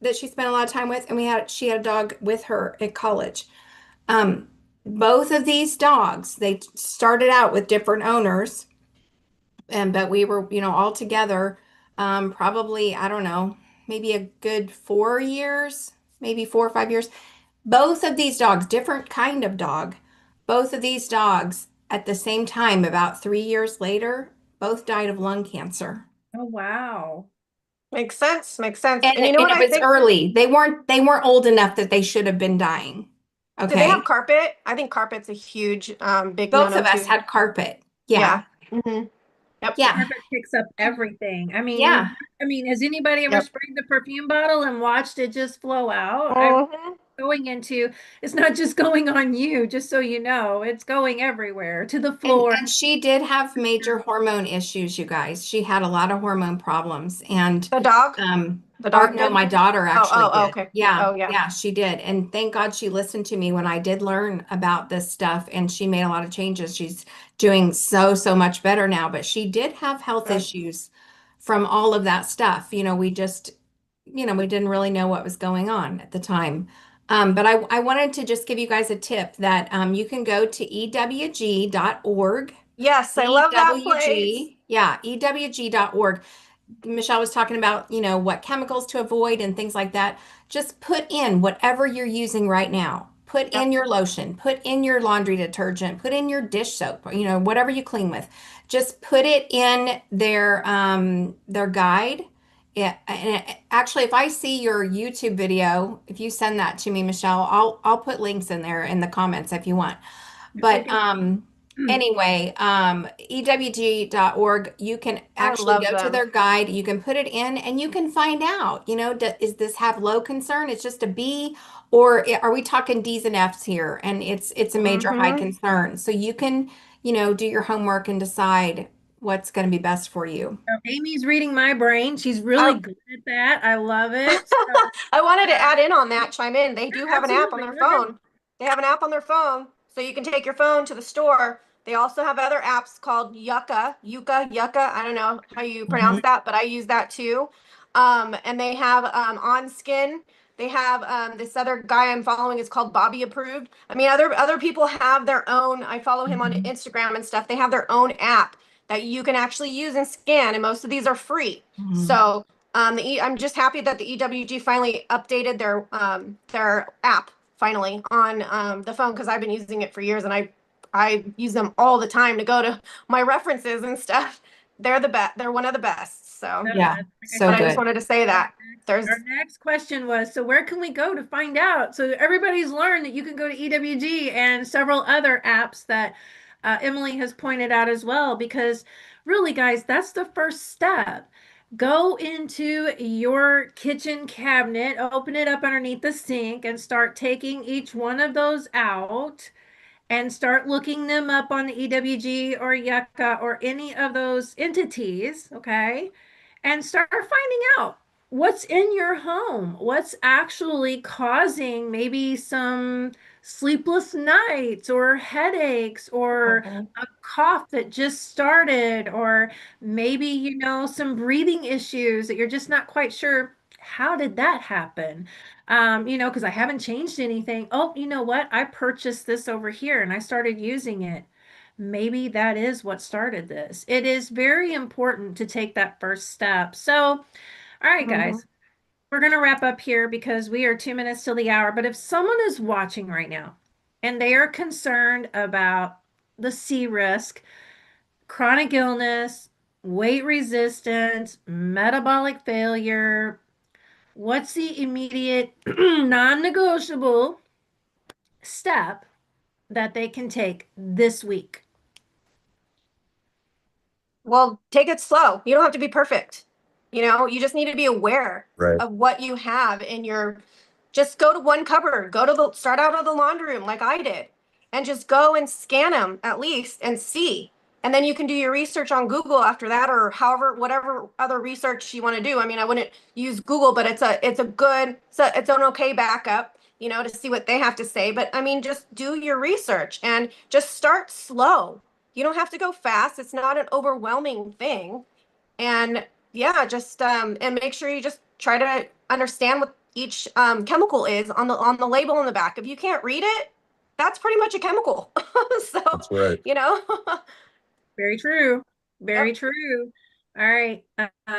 [SPEAKER 4] that she spent a lot of time with, and she had a dog with her at college. Um, both of these dogs, they started out with different owners, but we were, all together, probably, I don't know, maybe a good 4 years, maybe 4 or 5 years. Both of these dogs, different kind of dog, both of these dogs at the same time, about 3 years later, both died of lung cancer.
[SPEAKER 2] Oh, wow.
[SPEAKER 3] Makes sense. Makes sense.
[SPEAKER 4] And,
[SPEAKER 3] And you know
[SPEAKER 4] and
[SPEAKER 3] what
[SPEAKER 4] it
[SPEAKER 3] I
[SPEAKER 4] was
[SPEAKER 3] think?
[SPEAKER 4] early. They weren't old enough that they should have been dying.
[SPEAKER 3] Do they
[SPEAKER 4] Okay.
[SPEAKER 3] have carpet? I think carpet's a huge, big
[SPEAKER 4] Both
[SPEAKER 3] no-no
[SPEAKER 4] of us
[SPEAKER 3] too.
[SPEAKER 4] had carpet.
[SPEAKER 3] Yeah.
[SPEAKER 4] Yeah.
[SPEAKER 3] Mm-hmm. Yep.
[SPEAKER 4] Yeah.
[SPEAKER 2] Carpet picks up everything. I mean,
[SPEAKER 4] Yeah.
[SPEAKER 2] has anybody ever
[SPEAKER 3] Yep.
[SPEAKER 2] sprayed the perfume bottle and watched it just flow out?
[SPEAKER 3] Mhm.
[SPEAKER 2] Going into, it's not just going on you, just so you know, it's going everywhere to the
[SPEAKER 4] And
[SPEAKER 2] floor.
[SPEAKER 4] and she did have major hormone issues, you guys. She had a lot of hormone problems. And
[SPEAKER 3] The dog? The dog
[SPEAKER 4] no,
[SPEAKER 3] did?
[SPEAKER 4] my daughter
[SPEAKER 3] Oh,
[SPEAKER 4] actually
[SPEAKER 3] oh,
[SPEAKER 4] did.
[SPEAKER 3] okay.
[SPEAKER 4] Yeah,
[SPEAKER 3] Oh, yeah.
[SPEAKER 4] yeah, she did. And thank God she listened to me when I did learn about this stuff, and she made a lot of changes. She's doing so much better now, but she did have health
[SPEAKER 3] Good.
[SPEAKER 4] issues from all of that stuff. We didn't really know what was going on at the time. But I wanted to just give you guys a tip that you can go to ewg.org.
[SPEAKER 3] Yes, I love that place.
[SPEAKER 4] Yeah, ewg.org. Michelle was talking about, what chemicals to avoid and things like that. Just put in whatever you're using right now. Put in
[SPEAKER 3] Yep.
[SPEAKER 4] your lotion, put in your laundry detergent, put in your dish soap, whatever you clean with. Just put it in their guide. Yeah, and actually, if I see your YouTube video, if you send that to me, Michelle, I'll put links in there in the comments if you want. But
[SPEAKER 2] Okay.
[SPEAKER 4] anyway, ewg.org, you can
[SPEAKER 3] I
[SPEAKER 4] actually
[SPEAKER 3] love
[SPEAKER 4] go to
[SPEAKER 3] them.
[SPEAKER 4] their guide, you can put it in, and you can find out, is this have low concern? It's just a B, or are we talking D's and F's here? And it's a major high
[SPEAKER 3] Mm-hmm.
[SPEAKER 4] concern. So you can, do your homework and decide what's going to be best for you.
[SPEAKER 2] So Amy's reading my brain. She's really good at that. I love it. So,
[SPEAKER 3] I wanted to add in on that, chime in. They do have an app on
[SPEAKER 2] absolutely.
[SPEAKER 3] their
[SPEAKER 2] Go ahead.
[SPEAKER 3] phone. They have an app on their phone, so you can take your phone to the store. They also have other apps called Yuka. I don't know how you pronounce
[SPEAKER 4] Mhm.
[SPEAKER 3] that, but I use that too. And they have On Skin. They have this other guy I'm following is called Bobby Approved. I mean, other people have their own. I follow him on
[SPEAKER 4] Mhm.
[SPEAKER 3] Instagram and stuff. They have their own app that you can actually use and scan, and most of these are free.
[SPEAKER 4] Mhm.
[SPEAKER 3] So I'm just happy that the EWG finally updated their app finally on the phone, because I've been using it for years and I use them all the time to go to my references and stuff. They're the best. They're one of the best. So,
[SPEAKER 4] Yeah,
[SPEAKER 2] Like I
[SPEAKER 4] so
[SPEAKER 3] but I
[SPEAKER 2] said,
[SPEAKER 3] just
[SPEAKER 4] good.
[SPEAKER 3] wanted to say that there's
[SPEAKER 2] our next question was, so where can we go to find out? So everybody's learned that you can go to EWG and several other apps that Emily has pointed out as well, because really, guys, that's the first step. Go into your kitchen cabinet, open it up underneath the sink, and start taking each one of those out and start looking them up on the EWG or Yucca or any of those entities, okay? And start finding out what's in your home, what's actually causing maybe some sleepless nights or headaches or
[SPEAKER 3] Mhm.
[SPEAKER 2] a cough that just started, or maybe, some breathing issues that you're just not quite sure. How did that happen? Because I haven't changed anything. Oh, you know what? I purchased this over here and I started using it. Maybe that is what started this. It is very important to take that first step. So, all right,
[SPEAKER 3] Mhm.
[SPEAKER 2] guys, we're going to wrap up here because we are 2 minutes till the hour. But if someone is watching right now and they are concerned about the C risk, chronic illness, weight resistance, metabolic failure, what's the immediate non-negotiable step that they can take this week?
[SPEAKER 3] Well, take it slow. You don't have to be perfect. You just need to be aware
[SPEAKER 5] Right.
[SPEAKER 3] of what you have in your. Just go to one cupboard, start out of the laundry room like I did, and just go and scan them at least and see. And then you can do your research on Google after that, or whatever other research you want to do. I mean, I wouldn't use Google, but it's an okay backup, to see what they have to say. But I mean, just do your research and just start slow. You don't have to go fast. It's not an overwhelming thing. And yeah, just and make sure you just try to understand what each chemical is on the label in the back. If you can't read it, that's pretty much a chemical. So,
[SPEAKER 5] That's right.
[SPEAKER 3] you know.
[SPEAKER 2] Very true. Very
[SPEAKER 3] Yep.
[SPEAKER 2] true. All right,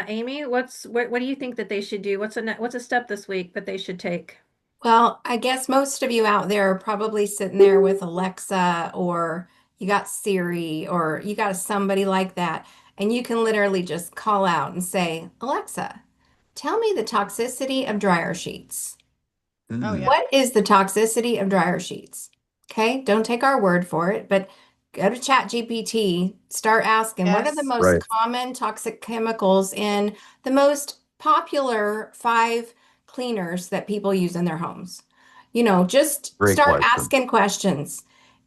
[SPEAKER 2] Amy, what do you think that they should do? What's a step this week that they should take?
[SPEAKER 4] Well, I guess most of you out there are probably sitting there with Alexa, or you got Siri, or you got somebody like that, and you can literally just call out and say, Alexa, tell me the toxicity of dryer sheets.
[SPEAKER 3] Oh
[SPEAKER 5] Mm,
[SPEAKER 3] yeah.
[SPEAKER 4] What is the toxicity of dryer sheets? Okay, don't take our word for it, but go to ChatGPT, start asking what are the
[SPEAKER 3] Yes.
[SPEAKER 4] most
[SPEAKER 5] right.
[SPEAKER 4] common toxic chemicals in the most popular 5 cleaners that people use in their homes. Just
[SPEAKER 5] Great
[SPEAKER 4] start
[SPEAKER 5] question.
[SPEAKER 4] asking questions,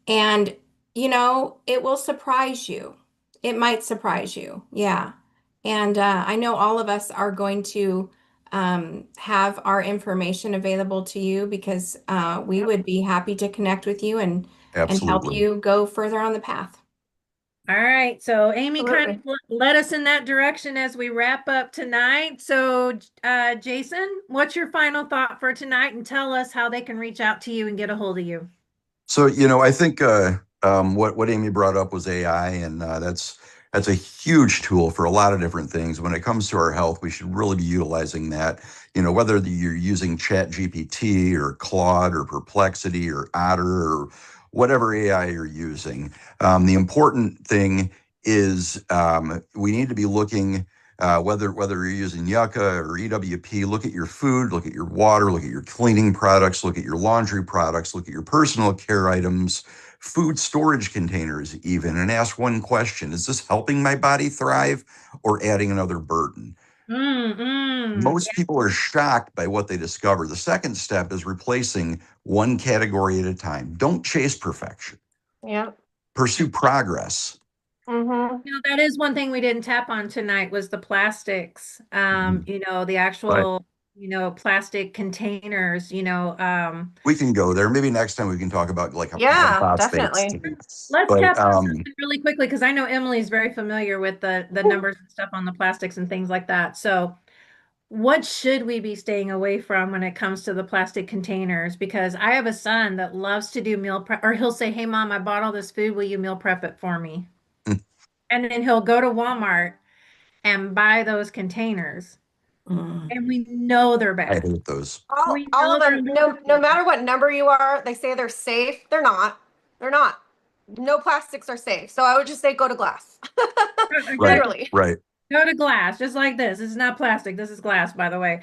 [SPEAKER 4] and it will surprise you. It might surprise you. Yeah. And I know all of us are going to have our information available to you because we
[SPEAKER 3] Yep.
[SPEAKER 4] would be happy to connect with you and help
[SPEAKER 5] Absolutely.
[SPEAKER 4] you go further on the path.
[SPEAKER 2] All right, so Amy kind
[SPEAKER 3] Absolutely.
[SPEAKER 2] of led us in that direction as we wrap up tonight. So, Jason, what's your final thought for tonight? And tell us how they can reach out to you and get a hold of you.
[SPEAKER 5] So, I think what Amy brought up was AI, and that's a huge tool for a lot of different things. When it comes to our health, we should really be utilizing that. Whether you're using Chat GPT or Claude or Perplexity or Otter or whatever AI you're using, the important thing is we need to be looking. Whether you're using Yucca or EWP, look at your food, look at your water, look at your cleaning products, look at your laundry products, look at your personal care items, food storage containers even, and ask one question: is this helping my body thrive or adding another burden? Most people are shocked by what they discover. The second step is replacing one category at a time. Don't chase perfection.
[SPEAKER 3] Yep.
[SPEAKER 5] Pursue progress.
[SPEAKER 3] Mm-hmm.
[SPEAKER 2] That is one thing we didn't tap on tonight was the plastics.
[SPEAKER 5] Mhm.
[SPEAKER 2] The
[SPEAKER 5] Right.
[SPEAKER 2] actual, plastic containers,
[SPEAKER 5] We can go there. Maybe next time we can talk about like
[SPEAKER 3] Yeah,
[SPEAKER 5] phosphates
[SPEAKER 3] definitely.
[SPEAKER 5] too.
[SPEAKER 2] let's
[SPEAKER 5] But
[SPEAKER 2] tap on something really quickly because I know Emily's very familiar with the numbers and stuff on the plastics and things like that. So, what should we be staying away from when it comes to the plastic containers? Because I have a son that loves to do meal prep, or he'll say, "Hey, mom, I bought all this food. Will you meal prep it for me?" And then he'll go to Walmart and buy those containers.
[SPEAKER 4] Mm.
[SPEAKER 2] And we know they're
[SPEAKER 5] I
[SPEAKER 2] bad.
[SPEAKER 5] hate those.
[SPEAKER 2] We
[SPEAKER 3] All
[SPEAKER 2] know
[SPEAKER 3] of
[SPEAKER 2] they're
[SPEAKER 3] them, no
[SPEAKER 2] aluminum.
[SPEAKER 3] matter what number you are, they say they're safe. They're not. They're not. No plastics are safe. So I would just say go to glass.
[SPEAKER 5] Right,
[SPEAKER 2] Exactly.
[SPEAKER 3] Literally.
[SPEAKER 5] right.
[SPEAKER 2] Go to glass, just like this. This is not plastic. This is glass, by the way.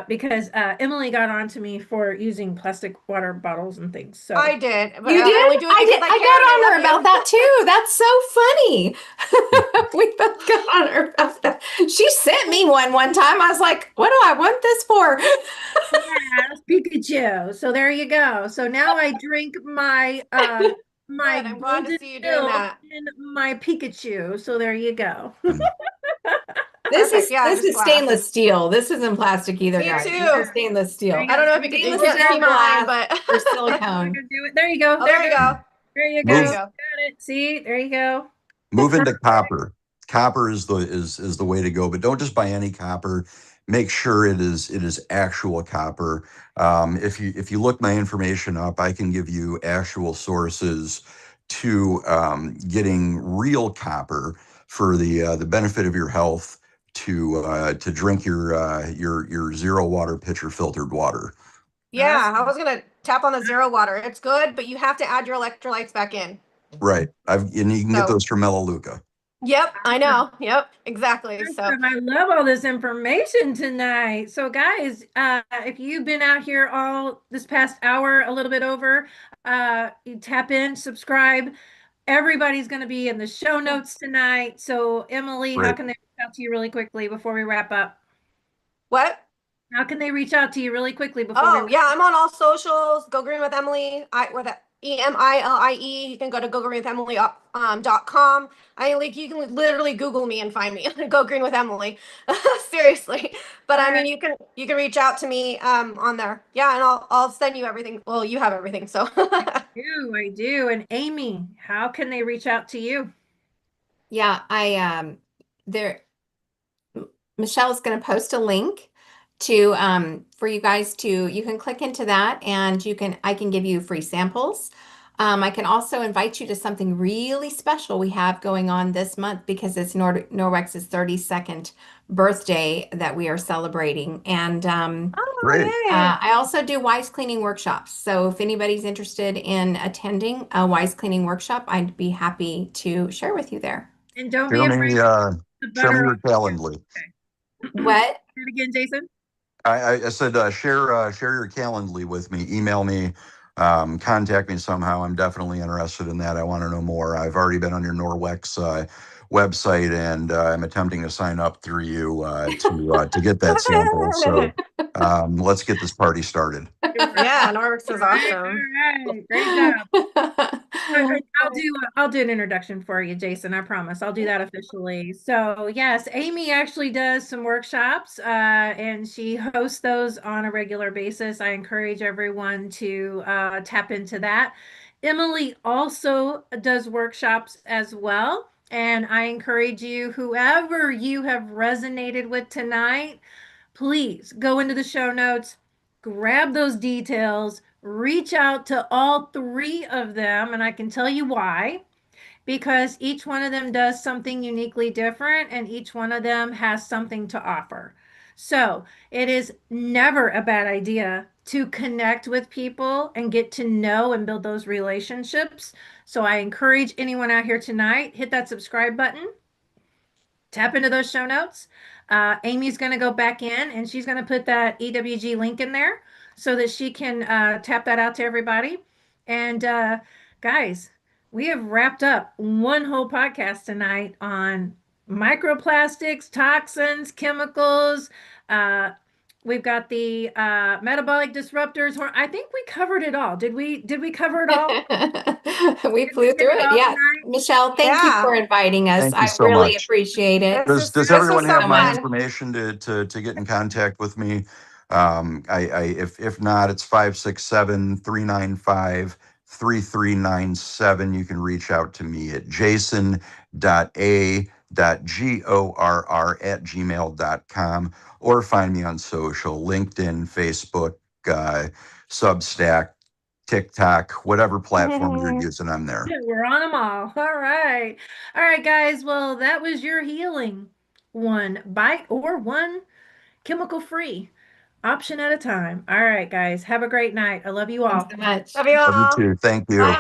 [SPEAKER 2] Because Emily got on to me for using plastic water bottles and things. So
[SPEAKER 3] I did, but
[SPEAKER 4] You
[SPEAKER 3] I
[SPEAKER 4] did?
[SPEAKER 3] only do it
[SPEAKER 4] I
[SPEAKER 3] because
[SPEAKER 4] did.
[SPEAKER 3] I
[SPEAKER 4] I
[SPEAKER 3] care and I
[SPEAKER 4] got on her
[SPEAKER 3] love
[SPEAKER 4] about that too. That's so funny. We both got on her about that. She sent me one time. I was like, what do I want this for?
[SPEAKER 2] yes, Pikachu. So there you go. So now I drink my
[SPEAKER 3] you.
[SPEAKER 2] my
[SPEAKER 3] Good. I'm glad to
[SPEAKER 2] golden
[SPEAKER 3] see you doing
[SPEAKER 2] milk
[SPEAKER 3] that.
[SPEAKER 2] in my Pikachu. So there you go.
[SPEAKER 5] Mm.
[SPEAKER 4] This
[SPEAKER 3] Perfect.
[SPEAKER 4] is
[SPEAKER 3] Yeah,
[SPEAKER 4] this
[SPEAKER 3] just
[SPEAKER 4] is
[SPEAKER 3] glass.
[SPEAKER 4] stainless steel. This isn't plastic either,
[SPEAKER 3] Me
[SPEAKER 4] guys. This
[SPEAKER 3] too.
[SPEAKER 4] is stainless
[SPEAKER 2] There
[SPEAKER 4] steel.
[SPEAKER 2] you
[SPEAKER 3] I
[SPEAKER 2] go.
[SPEAKER 3] don't know if you
[SPEAKER 2] Stainless
[SPEAKER 3] can't
[SPEAKER 4] Stainless
[SPEAKER 3] see
[SPEAKER 2] steel
[SPEAKER 3] mine,
[SPEAKER 4] glass
[SPEAKER 3] but
[SPEAKER 4] or
[SPEAKER 2] not
[SPEAKER 4] silicone.
[SPEAKER 2] gonna do it. There you go.
[SPEAKER 3] oh,
[SPEAKER 2] There
[SPEAKER 3] there you
[SPEAKER 2] goes.
[SPEAKER 3] go.
[SPEAKER 2] There you
[SPEAKER 3] There
[SPEAKER 2] go.
[SPEAKER 3] you
[SPEAKER 5] Move
[SPEAKER 3] go.
[SPEAKER 2] Got it. See, there you go.
[SPEAKER 5] move into
[SPEAKER 2] Perfect.
[SPEAKER 5] copper. Copper is the way to go, but don't just buy any copper. Make sure it is actual copper. If you look my information up, I can give you actual sources to getting real copper for the benefit of your health to drink your zero water pitcher filtered water.
[SPEAKER 3] Yeah, I
[SPEAKER 2] Awesome.
[SPEAKER 3] was gonna tap on the zero water. It's good, but you have to add your electrolytes back in.
[SPEAKER 5] Right. And you can get
[SPEAKER 3] So,
[SPEAKER 5] those from Melaleuca.
[SPEAKER 3] yep, I
[SPEAKER 2] Awesome.
[SPEAKER 3] know. Yep, exactly. So,
[SPEAKER 2] Awesome. I love all this information tonight. So, guys, if you've been out here all this past hour, a little bit over, you tap in, subscribe. Everybody's going to be in the show notes tonight. So, Emily, how
[SPEAKER 5] Right.
[SPEAKER 2] can they reach out to you really quickly before we wrap up?
[SPEAKER 3] what?
[SPEAKER 2] How can they reach out to you really quickly before we
[SPEAKER 3] Oh,
[SPEAKER 2] wrap
[SPEAKER 3] yeah,
[SPEAKER 2] up?
[SPEAKER 3] I'm on all socials. Go Green with Emily. I with Emilie. You can go to gogreenwithemily.com. I like you can literally Google me and find me. Go Green with Emily. Seriously. But
[SPEAKER 2] All
[SPEAKER 3] I
[SPEAKER 2] right.
[SPEAKER 3] mean, you can reach out to me on there. Yeah, and I'll send you everything. Well, you have everything, so
[SPEAKER 2] I do. And Amy, how can they reach out to you?
[SPEAKER 4] Yeah, there Michelle's going to post a link to for you guys to you can click into that and I can give you free samples. I can also invite you to something really special we have going on this month because it's Norwex's 32nd birthday that we are celebrating. And
[SPEAKER 5] Great.
[SPEAKER 3] Oh, yay.
[SPEAKER 4] I also do wise cleaning workshops. So if anybody's interested in attending a wise cleaning workshop, I'd be happy to share with you there.
[SPEAKER 2] And don't be
[SPEAKER 5] Share
[SPEAKER 2] afraid
[SPEAKER 5] me,
[SPEAKER 2] to
[SPEAKER 5] uh,
[SPEAKER 2] put the
[SPEAKER 5] share me
[SPEAKER 2] butter
[SPEAKER 5] your
[SPEAKER 2] on.
[SPEAKER 5] Calendly.
[SPEAKER 4] What?
[SPEAKER 2] Say it again, Jason.
[SPEAKER 5] I said share your Calendly with me. Email me, contact me somehow. I'm definitely interested in that. I want to know more. I've already been on your Norwex website, and I'm attempting to sign up through you to get that sample. So let's get this party started.
[SPEAKER 3] Yeah, Norwex
[SPEAKER 2] All
[SPEAKER 3] is
[SPEAKER 2] right,
[SPEAKER 3] awesome.
[SPEAKER 2] all right, great job. I'll do an introduction for you, Jason. I promise. I'll do that officially. So yes, Amy actually does some workshops, and she hosts those on a regular basis. I encourage everyone to tap into that. Emily also does workshops as well, and I encourage you, whoever you have resonated with tonight, please go into the show notes, grab those details, reach out to all three of them, and I can tell you why. Because each one of them does something uniquely different and each one of them has something to offer. So it is never a bad idea to connect with people and get to know and build those relationships. So I encourage anyone out here tonight, hit that subscribe button, tap into those show notes. Amy's going to go back in and she's going to put that EWG link in there so that she can tap that out to everybody. And guys, we have wrapped up one whole podcast tonight on microplastics, toxins, chemicals. We've got the metabolic disruptors. I think we covered it all. Did we cover it all?
[SPEAKER 4] We
[SPEAKER 2] Did we
[SPEAKER 4] flew
[SPEAKER 2] hit
[SPEAKER 4] through
[SPEAKER 2] it
[SPEAKER 4] it.
[SPEAKER 2] all
[SPEAKER 4] Yeah.
[SPEAKER 2] tonight?
[SPEAKER 4] Michelle, thank you for
[SPEAKER 3] Yeah.
[SPEAKER 4] inviting us.
[SPEAKER 5] Thank you
[SPEAKER 4] I
[SPEAKER 5] so
[SPEAKER 4] really
[SPEAKER 5] much.
[SPEAKER 4] appreciate it.
[SPEAKER 5] Does
[SPEAKER 3] This
[SPEAKER 5] everyone
[SPEAKER 3] was
[SPEAKER 5] have
[SPEAKER 3] so
[SPEAKER 5] my
[SPEAKER 3] fun.
[SPEAKER 5] information to get in contact with me? If not, it's 567-395-3397. You can reach out to me at jason.a.gorr@gmail.com or find me on social, LinkedIn, Facebook, Substack, TikTok, whatever platform you're using, I'm there.
[SPEAKER 2] We're on them all. All right. All right, guys. Well, that was your healing. One bite or one chemical free option at a time. All right, guys. Have a great night. I love you
[SPEAKER 4] Thanks
[SPEAKER 2] all.
[SPEAKER 4] so much.
[SPEAKER 3] Love you
[SPEAKER 5] Love you
[SPEAKER 3] all.
[SPEAKER 5] too. Thank you.
[SPEAKER 3] Bye.